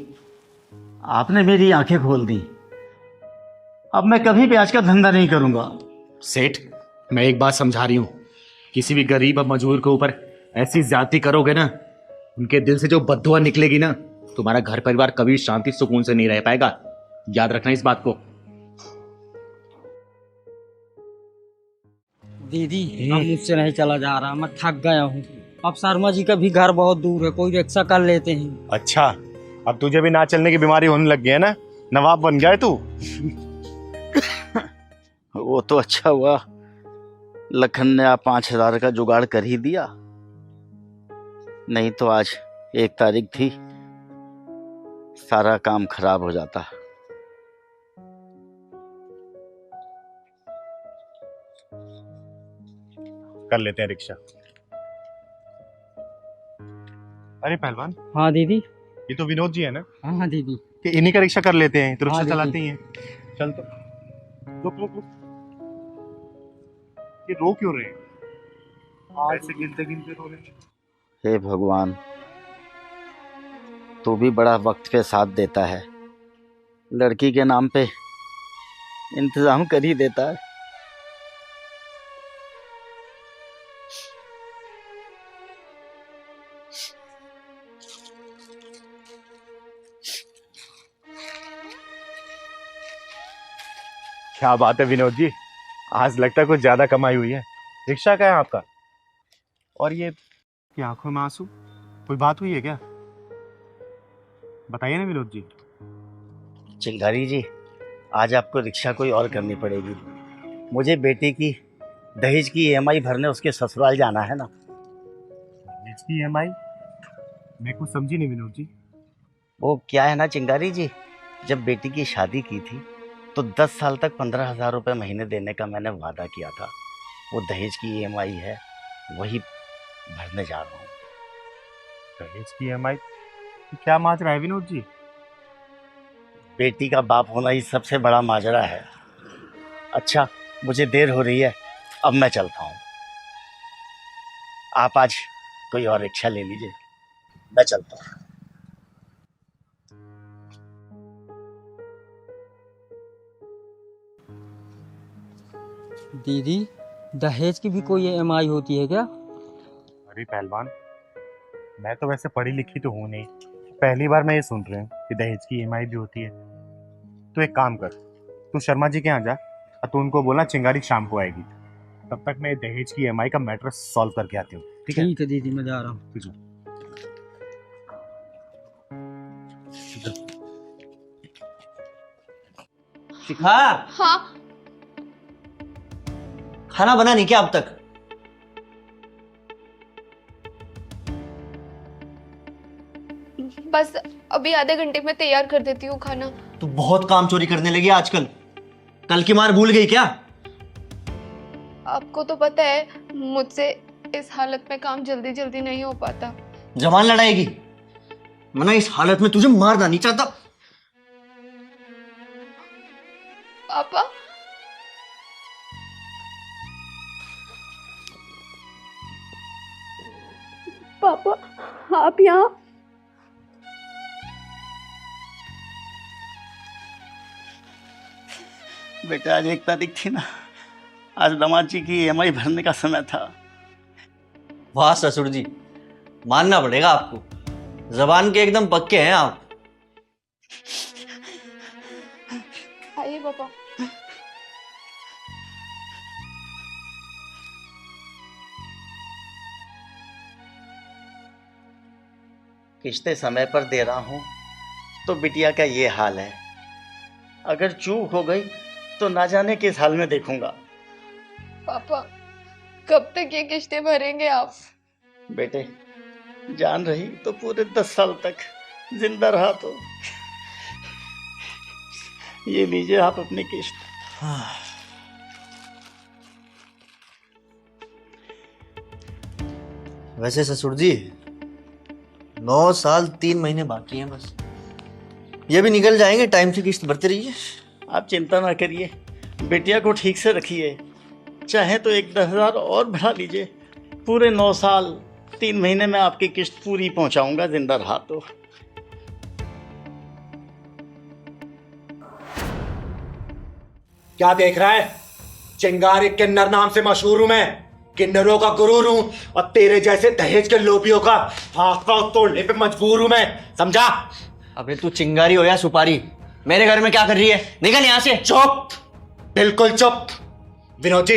आपने मेरी आंखें खोल दी। अब मैं कभी ब्याज का धंधा नहीं करूंगा। सेठ, मैं एक बात समझा रही हूं, किसी भी गरीब और मजबूर के ऊपर ऐसी ज्यादती करोगे ना, उनके दिल से जो बद्दुआ निकलेगी ना, तुम्हारा घर परिवार कभी शांति सुकून से नहीं रह पाएगा। याद रखना इस बात को। दीदी, अब मुझसे नहीं चला जा रहा, मैं थक गया हूँ। अब शर्मा जी का भी घर बहुत दूर है, कोई रिक्शा कर लेते हैं। अच्छा, अब तुझे भी ना चलने की बीमारी होने लग गई है ना? नवाब बन गया है तू। वो तो अच्छा हुआ लखन ने आप 5,000 का जुगाड़ कर ही दिया, नहीं तो आज 1 तारीख थी, सारा काम खराब हो जाता। कर लेते हैं रिक्शा। अरे पहलवान। हाँ दीदी। ये तो विनोद जी है ना? हाँ दीदी। कि इन्हीं का रिक्शा कर लेते हैं, तो रिक्शा हाँ, चलाते ही हैं। चल तो रुक रुक रुक। ये रो क्यों रहे हैं? ऐसे गिनते गिनते रो रहे हैं। हे भगवान, तू भी बड़ा वक्त पे साथ देता है, लड़की के नाम पे इंतजाम कर ही देता है। क्या बात है विनोद जी, आज लगता है कुछ ज्यादा कमाई हुई है। रिक्शा का है आपका? और ये की आंखों में आंसू, कोई बात हुई है क्या? बताइए ना विनोद जी। चिंगारी जी, आज आपको रिक्शा कोई और करनी पड़ेगी। मुझे बेटे की दहेज की EMI भरने उसके ससुराल जाना है ना। दहेज की EMI? मैं कुछ समझी नहीं विनोद जी। वो क्या है ना चिंगारी जी, जब बेटी की शादी की थी तो 10 साल तक 15,000 रुपये महीने देने का मैंने वादा किया था। वो दहेज की EMI है, वही भरने जा रहा हूँ। दहेज की EMI? क्या माजरा है विनोद जी? बेटी का बाप होना ही सबसे बड़ा माजरा है। अच्छा, मुझे देर हो रही है, अब मैं चलता हूँ। आप आज कोई और रिक्शा ले लीजिए, मैं चलता हूँ। दीदी, दहेज की भी कोई EMI होती है क्या? अरे पहलवान, मैं तो वैसे पढ़ी लिखी तो हूँ नहीं, पहली बार मैं ये सुन रही हूँ कि दहेज की ईएमआई भी होती है। तो एक काम कर, तू शर्मा जी के यहाँ जा और तू उनको बोलना चिंगारी शाम को आएगी। तब तक मैं दहेज की ईएमआई का मैटर सॉल्व करके आती हूँ। ठीक है? ठीक है दीदी, मैं जा रहा हूँ। शिखा, हाँ खाना बना नहीं क्या अब तक? बस अभी आधे घंटे में तैयार कर देती हूँ खाना। तू बहुत काम चोरी करने लगी आजकल। कल की मार भूल गई क्या? आपको तो पता है मुझसे इस हालत में काम जल्दी जल्दी नहीं हो पाता। जवान लड़ाएगी, वरना इस हालत में तुझे मारना नहीं चाहता। पापा, पापा आप यहाँ? बेटा आज 1 तारीख थी ना, आज दामाद जी की ईएमआई भरने का समय था। वाह ससुर जी, मानना पड़ेगा आपको, जबान के एकदम पक्के हैं आप। आइए पापा। किस्तें समय पर दे रहा हूं तो बिटिया का ये हाल है। अगर चूक हो गई तो ना जाने किस हाल में देखूंगा। पापा कब तक ये किस्तें भरेंगे आप? बेटे जान रही तो पूरे 10 साल तक, जिंदा रहा तो ये लीजिए आप अपनी किस्त। वैसे ससुर जी 9 साल 3 महीने बाकी हैं बस, ये भी निकल जाएंगे। टाइम से किस्त भरते रहिए। आप चिंता ना करिए, बिटिया को ठीक से रखिए। चाहे तो 1-10 हज़ार और बढ़ा लीजिए। पूरे 9 साल 3 महीने में आपकी किस्त पूरी पहुंचाऊंगा, जिंदा रहा तो। क्या देख रहा है? चिंगारी किन्नर नाम से मशहूर हूं मैं, किन्नरों का गुरूर हूं, और तेरे जैसे दहेज के लोभियों का फांस तोड़ने पे मजबूर हूं मैं, समझा? अबे तू चिंगारी हो या सुपारी, मेरे घर में क्या कर रही है? निकल यहाँ से। चुप, बिल्कुल चुप। विनोद जी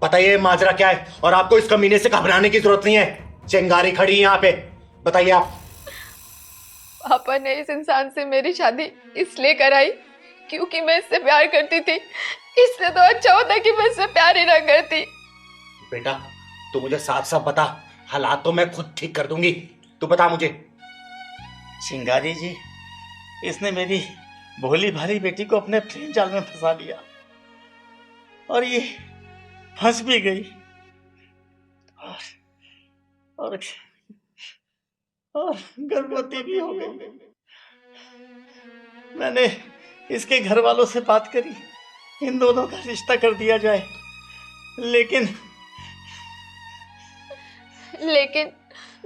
बताइए माजरा क्या है, और आपको इस कमीने से घबराने की जरूरत नहीं है। चिंगारी खड़ी है यहाँ पे, बताइए आप। पापा ने इस इंसान से मेरी शादी इसलिए कराई क्योंकि मैं इससे प्यार करती थी। इससे तो अच्छा होता कि मैं इससे प्यार ही ना करती। बेटा तू मुझे साफ साफ बता, हालात तो मैं खुद ठीक कर दूंगी, तू बता मुझे। चिंगारी जी, इसने मेरी भोली भाली बेटी को अपने प्रेम जाल में फंसा लिया और ये फंस भी गई और गर्भवती भी हो गई। मैंने इसके घर वालों से बात करी, इन दोनों का रिश्ता कर दिया जाए, लेकिन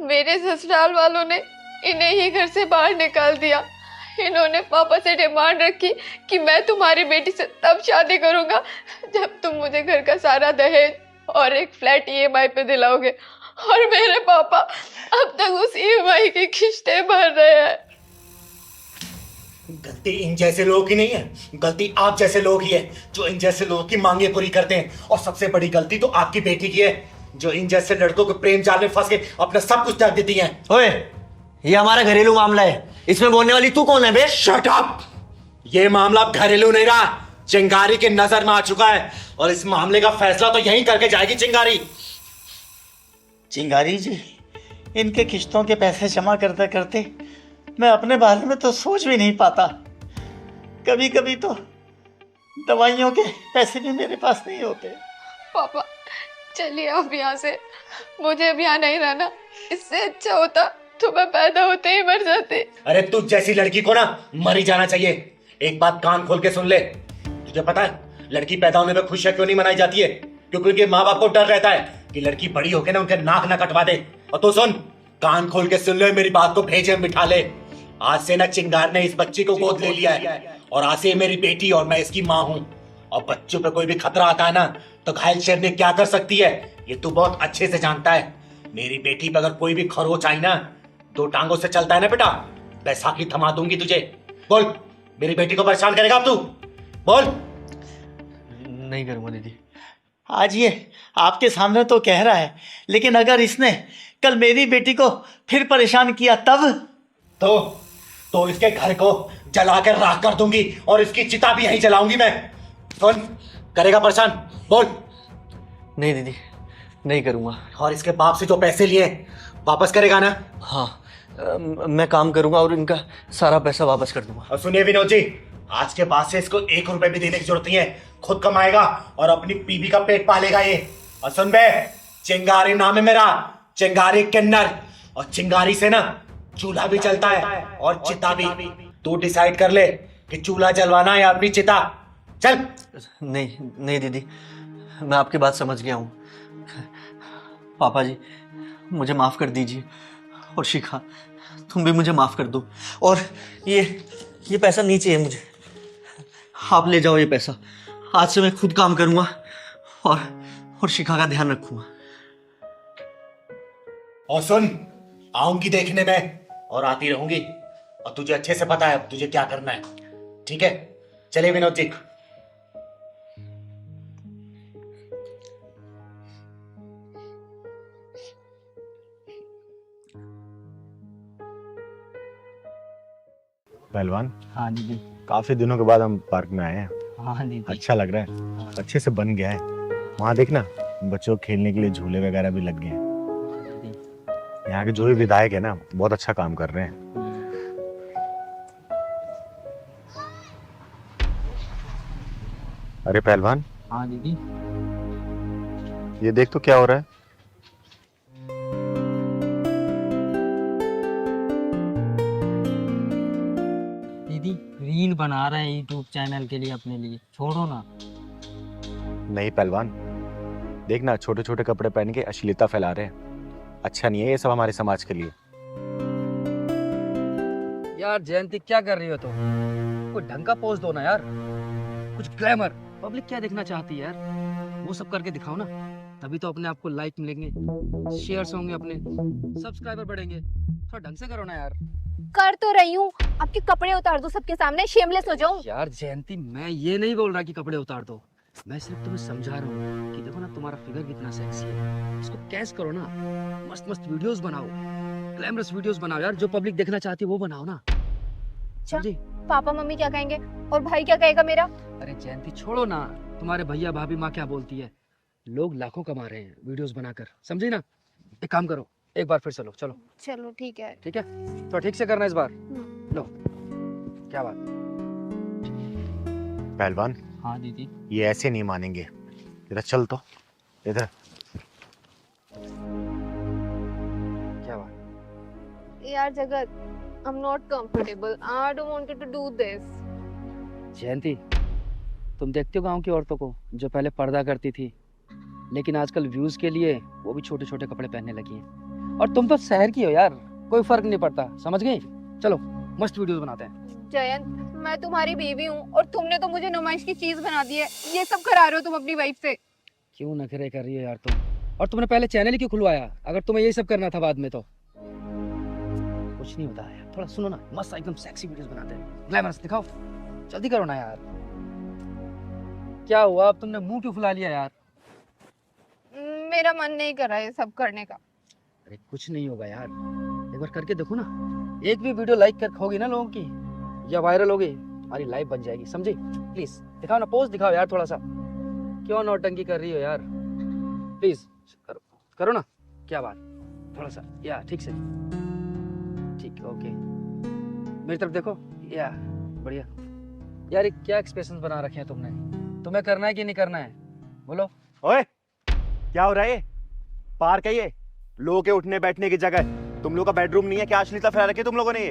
मेरे ससुराल वालों ने इन्हें ही घर से बाहर निकाल दिया। इन्होंने पापा से डिमांड रखी कि मैं तुम्हारी बेटी से तब शादी करूंगा जब तुम मुझे घर का सारा दहेज और एक फ्लैट ईएमआई पे दिलाओगे, और मेरे पापा अब तक उस ईएमआई की किस्तें भर रहे हैं। गलती इन जैसे लोगों की नहीं है, गलती आप जैसे लोग ही है जो इन जैसे लोगों की मांगे पूरी करते हैं। और सबसे बड़ी गलती तो आपकी बेटी की है जो इन जैसे लड़कों के प्रेम जाल में फंस के अपना सब कुछ त्याग देती है। ओए, ये हमारा घरेलू मामला है, इसमें बोलने वाली तू कौन है बे? Shut up! ये मामला घरेलू नहीं रहा, चिंगारी के नजर में आ चुका है, और इस मामले का फैसला तो यहीं करके जाएगी चिंगारी। चिंगारी जी, इनके किस्तों के पैसे जमा करते करते मैं अपने बारे में तो सोच भी नहीं पाता। कभी कभी तो दवाइयों के पैसे भी मेरे पास नहीं होते। पापा चलिए आप यहाँ से, मुझे अब यहाँ नहीं रहना। इससे अच्छा होता तो मैं पैदा होते ही मर जाती। अरे तू जैसी लड़की को ना मर ही जाना चाहिए। एक बात कान खोल के सुन ले, तुझे पता है लड़की पैदा होने पे खुशियां क्यों नहीं मनाई जाती है? क्योंकि उनके माँ बाप को डर रहता है कि लड़की बड़ी होकर ना उनके नाक ना कटवा दे। और तू सुन, कान खोल के सुन ले मेरी बात को, भेजे बिठा ले। आज से ना चिंगार ने इस बच्ची को गोद ले लिया है, और आज से मेरी बेटी और मैं इसकी माँ हूँ। और बच्चों पे कोई भी खतरा आता है ना तो घायल शेर ने क्या कर सकती है ये तू बहुत अच्छे से जानता है। मेरी बेटी पे अगर कोई भी खरोच आई ना, 2 टांगों से चलता है ना बेटा, बैसाखी थमा दूंगी तुझे। बोल, मेरी बेटी को परेशान करेगा अब तू? बोल। नहीं करूंगा दीदी। आज ये आपके सामने तो कह रहा है, लेकिन अगर इसने कल मेरी बेटी को फिर परेशान किया तब? तो इसके घर को जला कर राख कर दूंगी और इसकी चिता भी यहीं जलाऊंगी मैं। सुन, करेगा परेशान? बोल। नहीं दीदी, नहीं करूंगा। और इसके बाप से जो पैसे लिए वापस करेगा ना? हाँ, मैं काम करूंगा और इनका सारा पैसा वापस कर दूंगा। और सुनिए विनोद जी, आज के बाद से इसको 1 रुपए भी देने की जरूरत नहीं है। खुद कमाएगा और अपनी बीवी का पेट पालेगा ये। और सुन बे, चिंगारी नाम है मेरा, चिंगारी किन्नर। और चिंगारी से ना चूल्हा भी चलता है और चिता भी। तू डिसाइड कर ले कि चूल्हा जलवाना है या अपनी चिता। चल। नहीं दीदी, मैं आपकी बात समझ गया हूँ। पापा जी, मुझे माफ कर दीजिए। और शिखा, तुम भी मुझे माफ कर दो। और ये पैसा नीचे है, मुझे आप ले जाओ ये पैसा। आज से मैं खुद काम करूंगा और शिखा का ध्यान रखूंगा। और सुन, आऊंगी देखने में और आती रहूंगी, और तुझे अच्छे से पता है अब तुझे क्या करना है। ठीक है, चलिए विनोद जी। पहलवान। हाँ दीदी। काफी दिनों के बाद हम पार्क में आए हैं। हाँ दीदी। अच्छा लग रहा है, अच्छे से बन गया है। वहाँ देखना, बच्चों को खेलने के लिए झूले वगैरह भी लग गए हैं। यहाँ के जो भी विधायक है ना, बहुत अच्छा काम कर रहे हैं। अरे पहलवान। हाँ दीदी। ये देख तो क्या हो रहा है। दीदी रील बना रहे हैं यूट्यूब चैनल के लिए अपने लिए, छोड़ो ना। नहीं पहलवान, देखना छोटे छोटे कपड़े पहन के अश्लीलता फैला रहे हैं। अच्छा नहीं है ये सब हमारे समाज के लिए। यार जयंती, क्या कर रही हो तुम? कोई ढंग का पोज दो ना यार, कुछ ग्लैमर। पब्लिक क्या देखना चाहती है यार, वो सब करके दिखाओ ना, तभी तो अपने आप को लाइक मिलेंगे, शेयर्स होंगे, अपने सब्सक्राइबर बढ़ेंगे। थोड़ा ढंग से करो ना यार। कर तो रही हूँ, आपके कपड़े उतार दो सबके सामने, शेमलेस हो जाऊं। यार जयंती, मैं ये नहीं बोल रहा कि कपड़े उतार दो, मैं सिर्फ तुम्हें समझा रहा हूँ कि देखो ना तुम्हारा फिगर कितना सेक्सी है, इसको कैच करो ना, मस्त मस्त वीडियोस बनाओ, ग्लैमरस वीडियोस बनाओ यार, जो पब्लिक देखना चाहती है वो बनाओ ना। समझी? पापा मम्मी क्या कहेंगे और भाई क्या कहेगा मेरा? अरे जयंती छोड़ो ना, तुम्हारे भैया भाभी माँ क्या बोलती है, लोग लाखों कमा रहे हैं वीडियोस बनाकर, समझी ना? एक काम करो, एक बार फिर चलो। चलो ठीक है। ठीक है, तो ठीक से करना इस बार। लो, क्या बात? पहलवान। हाँ दीदी। ये ऐसे नहीं मानेंगे, इधर चल तो, इधर। क्या बात? यार जगत, I'm not comfortable. I don't want to do this. जयंती, तुम देखते हो गांव की औरतों को जो पहले पर्दा करती थी, लेकिन आजकल व्यूज के लिए वो भी छोटे छोटे कपड़े पहनने लगी हैं। और तुम तो शहर की हो यार, कोई फर्क नहीं पड़ता, समझ गई? चलो मस्त वीडियोस बनाते हैं। जयंत, मैं तुम्हारी बीवी हूँ और तुमने तो मुझे नुमाइश की चीज बना दी है। ये सब करा रहे हो तुम अपनी वाइफ से। क्यों नखरे कर रही हो यार तुम? और तुमने पहले चैनल ही क्यों खुलवाया अगर तुम्हें ये सब करना था बाद में? तो कुछ नहीं होता है, थोड़ा सुनो ना, मस्त एकदम सेक्सी वीडियोस बनाते हैं, ग्लैमरस दिखाओ, जल्दी करो ना यार। क्या हुआ, अब तुमने मुंह क्यों फुला लिया यार? मेरा मन नहीं कर रहा है ये सब करने का। अरे कुछ नहीं होगा यार, एक बार करके देखो ना, एक भी वीडियो लाइक कर होगी ना लोगों की, या वायरल होगी, हमारी लाइफ बन जाएगी, समझी? प्लीज दिखाओ ना, पोज दिखाओ यार थोड़ा सा। क्यों नौटंकी कर रही हो यार? प्लीज करो ना। क्या बात, थोड़ा सा, या ठीक से, ठीक, ओके, मेरी तरफ देखो, या बढ़िया। यार क्या एक्सप्रेशन बना रखे हैं तुमने? तुम्हें करना है कि नहीं करना है, बोलो। ओए, क्या हो रहा है? पार्क है ये, लोगों के उठने बैठने की जगह, तुम लोग का बेडरूम नहीं है क्या? अश्लीलता फैला रखी है तुम लोगों ने ये।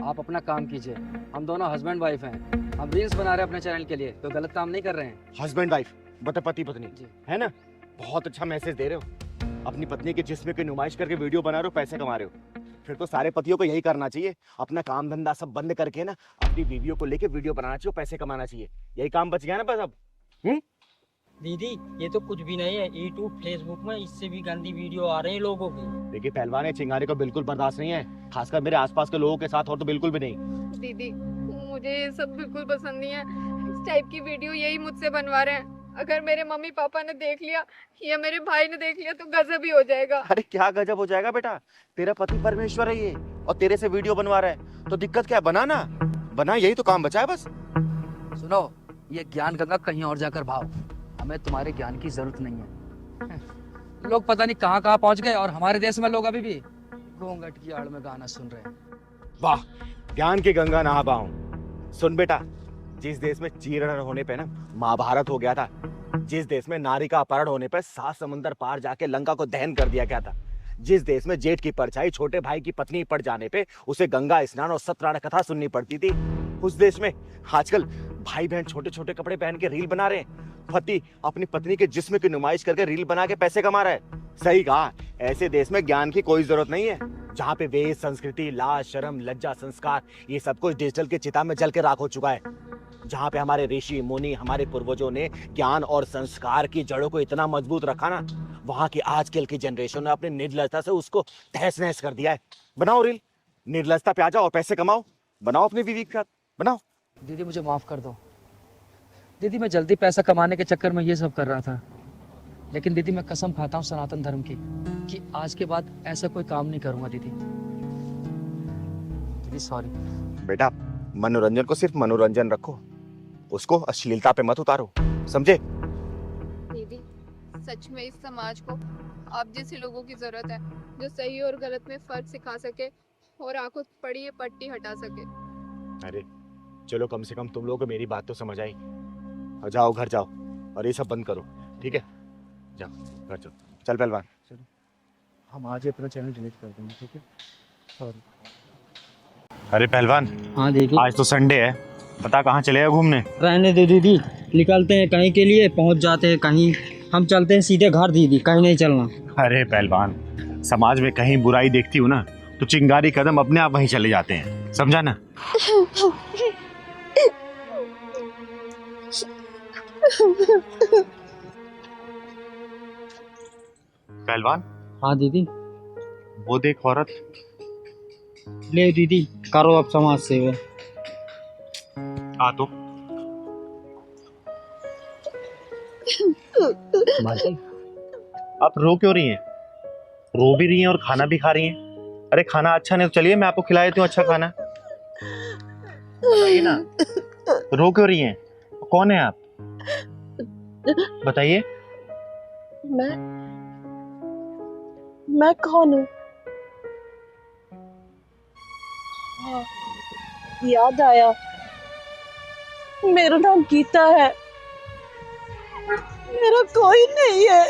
आप अपना काम कीजिए, हम दोनों हस्बैंड वाइफ हैं, हम रील्स बना रहे हैं अपने चैनल के लिए, तो गलत काम नहीं कर रहे हैं। हस्बैंड वाइफ मतलब पति पत्नी है ना? बहुत अच्छा मैसेज दे रहे हो, अपनी पत्नी के जिस्म की नुमाइश करके वीडियो बना रहे हो, पैसे कमा रहे हो। फिर तो सारे पतियों को यही करना चाहिए, अपना काम धंधा सब बंद करके ना अपनी बीवियों को लेके वीडियो बनाना चाहिए, पैसे कमाना चाहिए। यही काम बच गया ना बस अब। दीदी ये तो कुछ भी नहीं है, यूट्यूब फेसबुक में इससे भी गंदी वीडियो आ रही है लोगों की। देखिए पहलवान, ये चिंगारी को बिल्कुल बर्दाश्त नहीं है, खासकर मेरे आसपास के लोगों के साथ, और तो बिल्कुल भी नहीं। दीदी मुझे ये सब बिल्कुल पसंद नहीं है। इस टाइप की वीडियो यही मुझसे बनवा रहे हैं। अगर मेरे मम्मी पापा ने देख लिया या मेरे भाई ने देख लिया तो गजब ही हो जाएगा। अरे क्या गजब हो जाएगा बेटा, तेरा पति परमेश्वर है ये, और तेरे से वीडियो बनवा रहा है, तो दिक्कत क्या है? बना ना, बना, यही तो काम बचा है बस। सुनो, ये ज्ञान गंगा कहीं और जाकर भाव, हमें तुम्हारे ज्ञान की जरूरत नहीं है। लोग पता नहीं कहाँ कहाँ पहुंच गए, और हमारे देश में लोग अभी भी घूंघट की आड़ में गाना सुन रहे हैं। वाह, ज्ञान की गंगा नहा पाऊं। सुन बेटा, जिस देश में चीरण होने पे ना महाभारत हो गया था, जिस देश में नारी का अपहरण होने पे 7 समुंदर पार जाके लंका को दहन कर दिया गया था, जिस देश में जेठ की परछाई छोटे भाई की पत्नी पड़ जाने पे उसे गंगा स्नान और सत्यनारायण कथा सुननी पड़ती थी, उस देश में आजकल भाई बहन छोटे छोटे कपड़े पहन के रील बना रहे हैं, पति अपनी पत्नी के जिस्म की नुमाइश करके रील बना के पैसे कमा रहा है। सही कहा, ऐसे देश में ज्ञान की कोई जरूरत नहीं है, जहाँ पे वेद, संस्कृति, लाज, शर्म, लज्जा, संस्कार, ये सब कुछ डिजिटल के चिता में जल के राख हो चुका है, जहाँ पे हमारे ऋषि मुनि, हमारे पूर्वजों ने ज्ञान और संस्कार की जड़ों को इतना मजबूत रखा ना, वहाँ की आजकल की जनरेशन ने अपनी निर्लजता से उसको तहस नहस कर दिया है। बनाओ रील, निर्लजता पे आ जाओ और पैसे कमाओ, बनाओ अपनी बीवी के साथ, बनाओ। दीदी मुझे माफ कर दो। दीदी मैं जल्दी पैसा कमाने के चक्कर में ये सब कर रहा था, लेकिन दीदी मैं कसम खाता हूँ सनातन धर्म की कि आज के बाद ऐसा कोई काम नहीं करूंगा दीदी। दीदी सॉरी। बेटा, मनोरंजन को सिर्फ मनोरंजन रखो, उसको अश्लीलता पे मत उतारो, समझे? दीदी सच में इस समाज को आप जैसे लोगों की जरूरत है, जो सही और गलत में फर्क सिखा सके और आंखों पड़ी ये पट्टी हटा सके। अरे चलो, कम से कम तुम लोगों को मेरी बात तो समझ आई। और जाओ, घर जाओ और ये सब बंद करो, ठीक है? जाओ घर चलो। चल पहलवान, चलो हम आज ही अपना चैनल डिलीट कर देंगे, ठीक है? सॉरी। अरे पहलवान, हाँ दीदी, आज तो संडे है, बता कहाँ चले गए घूमने? रहने दे दीदी, निकलते हैं कहीं के लिए, पहुंच जाते हैं कहीं, हम चलते हैं सीधे घर दीदी, कहीं नहीं चलना। अरे पहलवान, समाज में कहीं बुराई देखती हूँ ना तो चिंगारी कदम अपने आप वहीं चले जाते हैं, समझा ना? पहलवान। हाँ दीदी। वो देख औरत। ले दीदी, करो अब समाज सेवा। आ तो माजी, आप रो क्यों रही हैं? रो भी रही हैं और खाना भी खा रही हैं। अरे खाना अच्छा नहीं तो चलिए मैं आपको खिला देती हूँ अच्छा खाना, बताइए ना। रो क्यों रही हैं? कौन है आप, बताइए। मैं कौन हूँ? हाँ, याद आया, मेरा नाम गीता है, मेरा कोई नहीं है।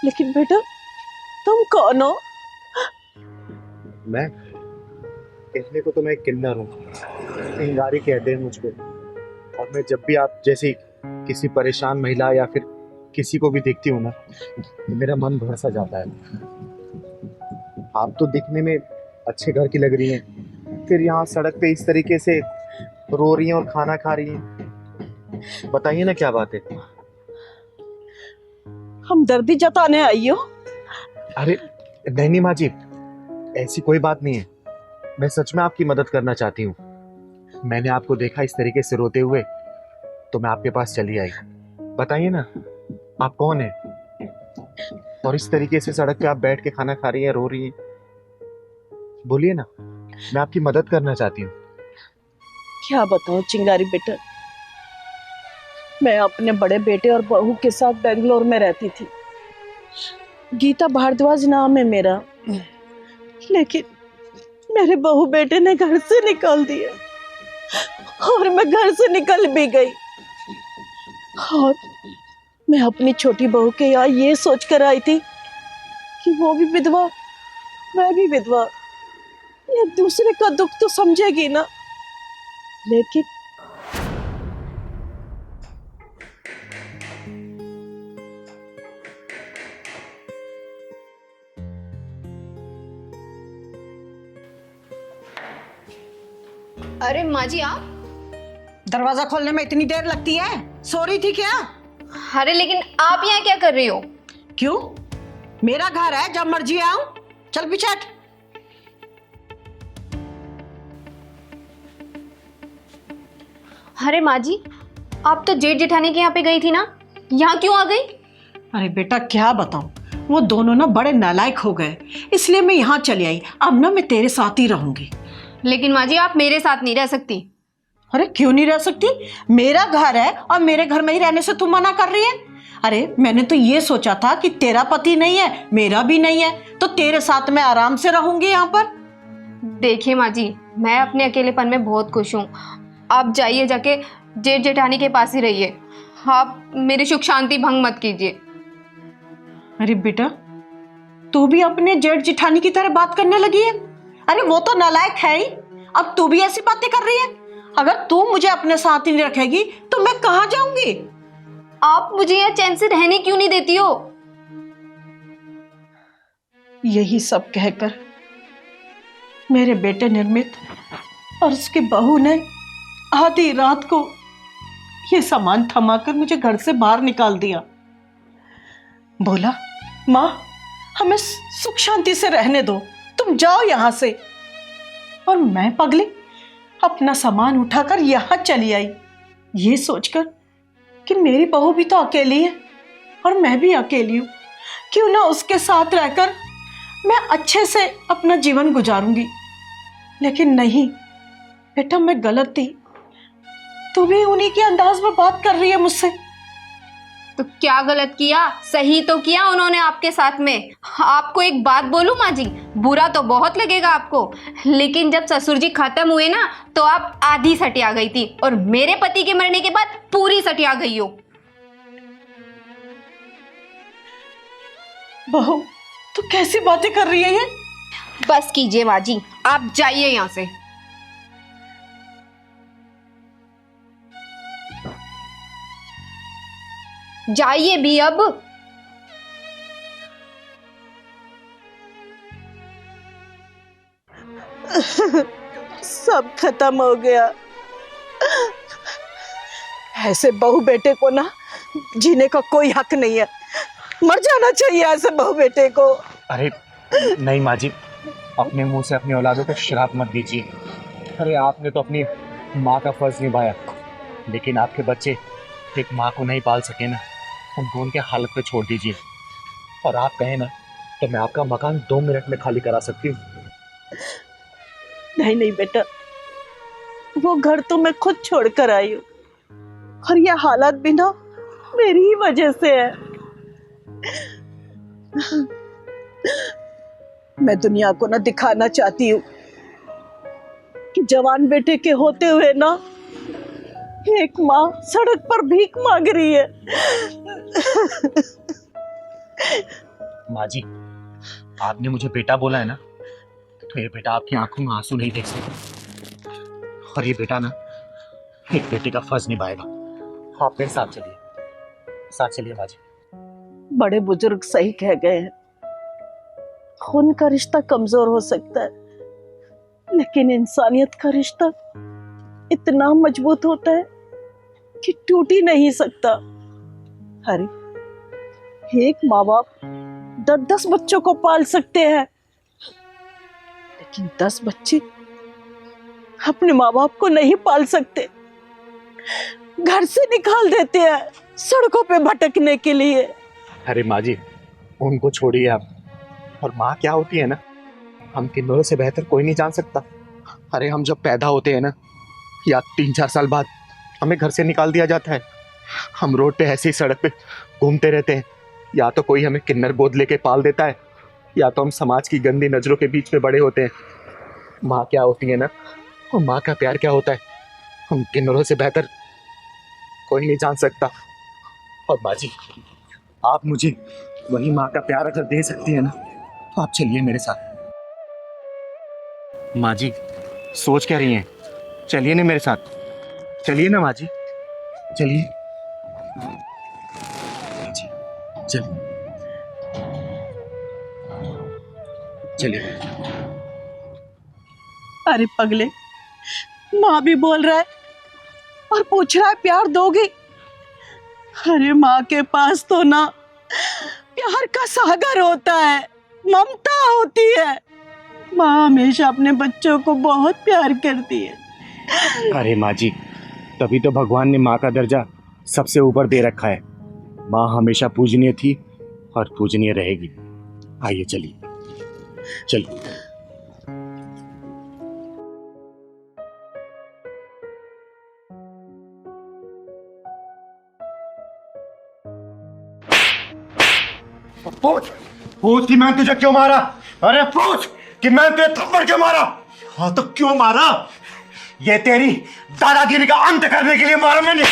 लेकिन बेटा तुम कौन हो? मैं कहने को तो मैं किन्नर हूँ, चिंगारी कहते हैं मुझको, और मैं जब भी आप जैसी किसी परेशान महिला या फिर किसी को भी देखती हूँ ना तो मेरा मन भर सा जाता है। आप तो दिखने में अच्छे घर की लग रही हैं, फिर यहाँ सड़क पे इस तरीके से रो रही हैं और खाना खा रही हैं, बताइए ना क्या बात है? हमदर्दी जताने आई हो? अरे नहीं माँ जी, ऐसी कोई बात नहीं है, मैं सच में आपकी मदद करना चाहती हूँ। मैंने आपको देखा इस तरीके से रोते हुए तो मैं आपके पास चली आई। बताइए ना आप कौन हैं और इस तरीके से सड़क पे आप बैठ के खाना खा रही हैं, रो रही हैं, बोलिए ना, मैं आपकी मदद करना चाहती हूँ। क्या बताऊं चिंगारी बेटा, मैं अपने बड़े बेटे और बहू के साथ बेंगलोर में रहती थी। गीता भारद्वाज नाम है मेरा, लेकिन मेरे बहू बेटे ने घर से निकाल दिया और मैं घर से निकल भी गई, और मैं अपनी छोटी बहू के यहाँ ये सोच कर आई थी कि वो भी विधवा, मैं भी विधवा, ये दूसरे का दुख तो समझेगी ना। लेकिन अरे माँ जी आप दरवाजा खोलने में इतनी देर लगती है? सो रही थी क्या? अरे लेकिन आप यहाँ क्या कर रही हो? क्यों? मेरा घर है, जब मर्जी आऊं। चल पीछे हट। अरे माँ जी आप तो जेठ जेठानी के यहाँ पे गई थी ना, यहाँ क्यों आ गई? अरे बेटा क्या बताऊं, वो दोनों ना बड़े नालायक हो गए, इसलिए मैं यहाँ चली आई। अब ना मैं तेरे साथ ही रहूंगी। लेकिन माँ जी आप मेरे साथ नहीं रह सकती। अरे क्यों नहीं रह सकती? मेरा घर है और मेरे घर में ही रहने से तू मना कर रही है? अरे मैंने तो ये सोचा था कि तेरा पति नहीं है, मेरा भी नहीं है, तो तेरे साथ मैं आराम से रहूंगी यहाँ पर। देखिए माँ जी मैं अपने अकेलेपन में बहुत खुश हूँ। आप जाइए, जाके जेठ जेठानी के पास ही रहिए। आप मेरी सुख शांति भंग मत कीजिए। अरे बेटा तू भी अपने जेठ जेठानी की तरह बात करने लगी है? अरे वो तो नालायक है ही, अब तू भी ऐसी बातें कर रही है। अगर तू मुझे अपने साथ ही नहीं रखेगी तो मैं कहाँ जाऊंगी? आप मुझे यहाँ चैन से रहने क्यों नहीं देती हो? यही सब कहकर मेरे बेटे निर्मित और उसकी बहू ने आधी रात को ये सामान थमाकर मुझे घर से बाहर निकाल दिया। बोला माँ हमें सुख शांति से रहने दो, तुम जाओ यहां से। और मैं पगली अपना सामान उठाकर यहां चली आई, ये सोचकर कि मेरी बहू भी तो अकेली है और मैं भी अकेली हूं, क्यों ना उसके साथ रहकर मैं अच्छे से अपना जीवन गुजारूंगी। लेकिन नहीं बेटा, मैं गलत थी। तू भी उन्हीं के अंदाज में बात कर रही है मुझसे। तो क्या गलत किया? सही तो किया उन्होंने आपके साथ में। आपको एक बात बोलूं माँ जी, बुरा तो बहुत लगेगा आपको, लेकिन जब ससुर जी खत्म हुए ना तो आप आधी सटिया गई थी और मेरे पति के मरने के बाद पूरी सटिया गई हो। बहू तू कैसी बातें कर रही है ये? बस कीजिए माँ जी, आप जाइए यहाँ से। जाइए भी अब। सब खत्म हो गया। ऐसे बहू बेटे को ना जीने का कोई हक नहीं है, मर जाना चाहिए ऐसे बहू बेटे को। अरे नहीं माँ जी, अपने मुंह से अपनी औलादों को श्राप मत दीजिए। अरे आपने तो अपनी माँ का फर्ज निभाया, लेकिन आपके बच्चे एक माँ को नहीं पाल सके ना, उनको उनके हालत पे छोड़ दीजिए। और आप कहें ना तो मैं आपका मकान 2 मिनट में खाली करा सकती हूँ। नहीं नहीं बेटा, वो घर तो मैं खुद छोड़कर आई हूँ और ये हालात भी ना मेरी ही वजह से है। मैं दुनिया को ना दिखाना चाहती हूँ कि जवान बेटे के होते हुए ना एक माँ सड़क पर भीख मांग रही है। माँ जी आपने मुझे बेटा बोला है ना, तो ये बेटा आपकी आंखों में आंसू नहीं देख सकता, और ये बेटा ना एक बेटे का फर्ज निभाएगा। आप मेरे साथ चलिए माँ जी। बड़े बुजुर्ग सही कह गए हैं, खून का रिश्ता कमजोर हो सकता है, लेकिन इंसानियत का रिश्ता इतना मजबूत होता है कि टूट ही नहीं सकता। अरे एक माँ बाप 10-10 बच्चों को पाल सकते हैं, लेकिन 10 बच्चे अपने माँ बाप को नहीं पाल सकते, घर से निकाल देते हैं सड़कों पे भटकने के लिए। अरे माँ जी उनको छोड़िए आप, और माँ क्या होती है ना, हम किन्नरों से बेहतर कोई नहीं जान सकता। अरे हम जब पैदा होते हैं ना, या 3-4 साल बाद हमें घर से निकाल दिया जाता है, हम रोड पे ऐसे ही सड़क पे घूमते रहते हैं। या तो कोई हमें किन्नर गोद लेके पाल देता है, या तो हम समाज की गंदी नजरों के बीच में बड़े होते हैं। माँ क्या होती है ना, और माँ का प्यार क्या होता है, हम किन्नरों से बेहतर कोई नहीं जान सकता। और माँ जी आप मुझे वही माँ का प्यार अगर दे सकती है ना, तो आप चलिए मेरे साथ। माँ जी सोच क्या रही हैं, चलिए ना मेरे साथ, चलिए ना माँ जी, चलिए जी, चलिए चलिए। अरे पगले, माँ भी बोल रहा है और पूछ रहा है प्यार दोगी। अरे माँ के पास तो ना प्यार का सागर होता है, ममता होती है। माँ हमेशा अपने बच्चों को बहुत प्यार करती है। अरे माँ जी, तभी तो भगवान ने माँ का दर्जा सबसे ऊपर दे रखा है। माँ हमेशा पूजनीय थी और पूजनीय रहेगी। आइए चलिए चलिए। पूछ पूछ कि मैंने तुझे क्यों मारा। अरे पूछ कि मैंने तुझे थप्पड़ क्यों मारा। हाँ तो क्यों मारा? ये तेरी दादागिरी का अंत करने के लिए मारा मैंने,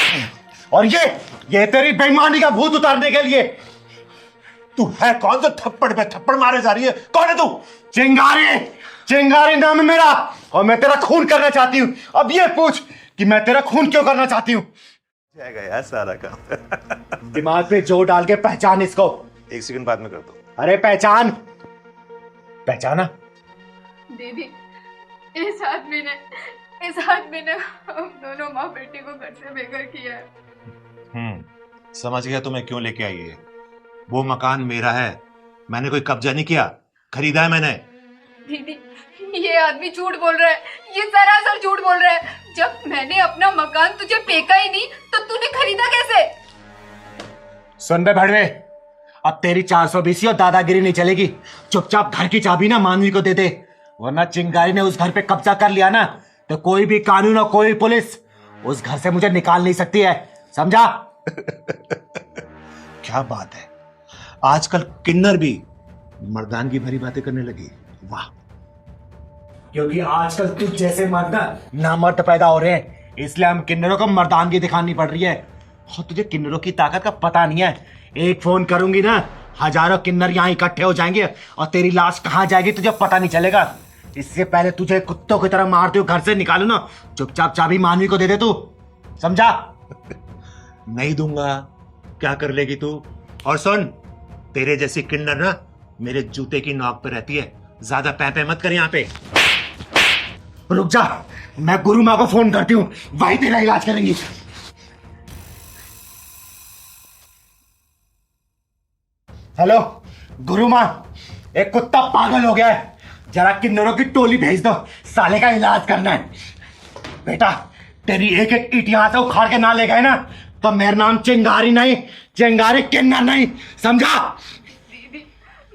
और ये तेरी बेईमानी का भूत उतारने के लिए। तू है कौन जो थप्पड़ पे थप्पड़ मारे जा रही है? कौन है तू? चिंगारी, चिंगारी नाम है मेरा, और मैं तेरा खून करना चाहती हूँ। अब ये पूछ कि मैं तेरा खून क्यों करना चाहती हूँ। जाएगा यार सारा काम। दिमाग पे जोर डाल के पहचान इसको। एक सेकंड बाद में कर दो। अरे पहचान, पहचाना। दीदी, इस आदमी ने हम दोनों माँ बेटी को घर से बेघर किया है। समझ गया तुम्हें क्यों लेके आई है। वो मकान मेरा है, मैंने कोई कब्जा नहीं किया, खरीदा है मैंने। दीदी, ये आदमी झूठ बोल रहा है, ये सरासर झूठ बोल रहा है। जब मैंने अपना मकान तुझे फेंका ही नहीं तो तूने खरीदा कैसे? सुन बे भड़वे, अब तेरी 420 और दादागिरी नहीं चलेगी। चुपचाप घर की चाबी ना मानवी को दे दे, वरना चिंगारी ने उस घर पे कब्जा कर लिया ना तो कोई भी कानून और कोई पुलिस उस घर से मुझे निकाल नहीं सकती है, समझा। क्या बात है, आजकल किन्नर भी मर्दानगी भरी बातें करने लगी। वाह। क्योंकि आजकल तुझ जैसे मर्द ना मर्द पैदा हो रहे हैं, इसलिए हम किन्नरों को मर्दानगी दिखानी पड़ रही है। और तुझे किन्नरों की ताकत का पता नहीं है। एक फोन करूंगी ना, हजारों किन्नर यहाँ इकट्ठे हो जाएंगे और तेरी लाश कहाँ जाएगी तुझे पता नहीं चलेगा। इससे पहले तुझे कुत्तों की तरह मारते हो घर से निकालो ना, चुपचाप चाबी मानवी को दे दे तू, समझा। नहीं दूंगा, क्या कर लेगी तू? और सुन, तेरे जैसी किन्नर ना मेरे जूते की नोक पे रहती है, ज्यादा पैं मत कर यहाँ पे। रुक जा, मैं गुरु माँ को फोन करती हूँ, वही तेरा इलाज करेंगी। हेलो गुरु माँ, एक कुत्ता पागल हो गया है, जरा किन्नरों की टोली भेज दो, साले का इलाज करना है। बेटा, तेरी एक एक ईंट यहाँ से उखाड़ के ना ले गए ना तो मेरा नाम चिंगारी नहीं, चिंगारी किन्नर नहीं, समझा। दीदी,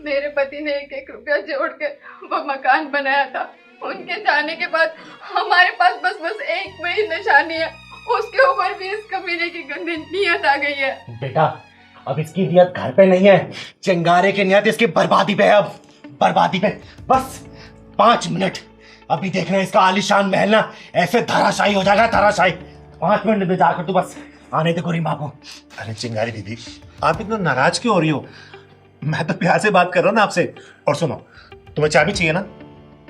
मेरे पति ने 1-1 रुपया जोड़ के वो मकान बनाया था। उनके जाने के बाद हमारे पास बस एक में ही निशानी है, उसके ऊपर भी इस कमीने की गंदी नीयत आ गई है। बेटा, अब इसकी नियत घर पे नहीं है, चिंगारे की नियत इसकी बर्बादी पे है। अब बर्बादी पे बस 5 मिनट, अभी देखना इसका आलीशान महल ना ऐसे धराशायी हो जाएगा, धराशायी। 5 मिनट में जाकर तू बस आने दे गोरी माँ को। अरे चिंगारी दीदी, आप इतना नाराज क्यों हो रही हो? मैं तो प्यार से बात कर रहा हूँ ना आपसे। और सुनो, तुम्हें चाबी चाहिए ना,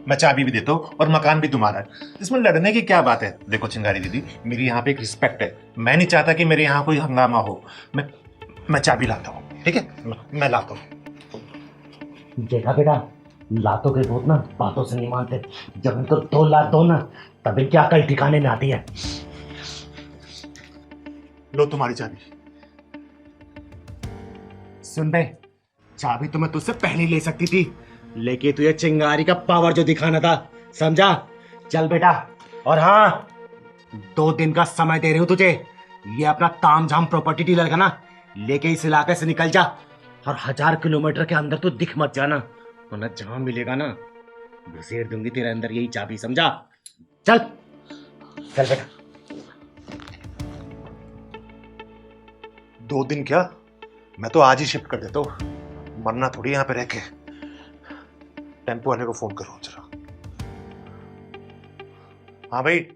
मैं चाबी भी देता हूँ और मकान भी तुम्हारा है, इसमें लड़ने की क्या बात है। देखो चिंगारी दीदी, मेरी यहाँ पे एक रिस्पेक्ट है, मैं नहीं चाहता कि मेरे यहाँ कोई हंगामा हो। मैं चाबी लाता हूँ, ठीक है, मैं लाता हूँ। देखा बेटा, लातों के भूत ना बातों से नहीं मानते। जब इनको 2 लाख दो ना तब इनकी अकल ठिकाने में आती है। लो तुम्हारी चाबी। सुन बे, चाबी तो मैं तुझसे पहले ही ले सकती थी, लेकिन तुझे चिंगारी का पावर जो दिखाना था, समझा। चल बेटा, और हाँ, 2 दिन का समय दे रही हूं तुझे। ये अपना तामझाम प्रॉपर्टी डीलर का ना लेके इस इलाके से निकल जा, और 1000 किलोमीटर के अंदर तू दिख मत जाना, वरना जहां मिलेगा ना घुसेड़ दूंगी तेरे अंदर यही चाबी, समझा। चल चल बेटा। 2 दिन क्या, मैं तो आज ही शिफ्ट कर देता हूँ, मरना थोड़ी यहाँ पे रह के। टेम्पो वाले को फोन करो जरा। हाँ भाई,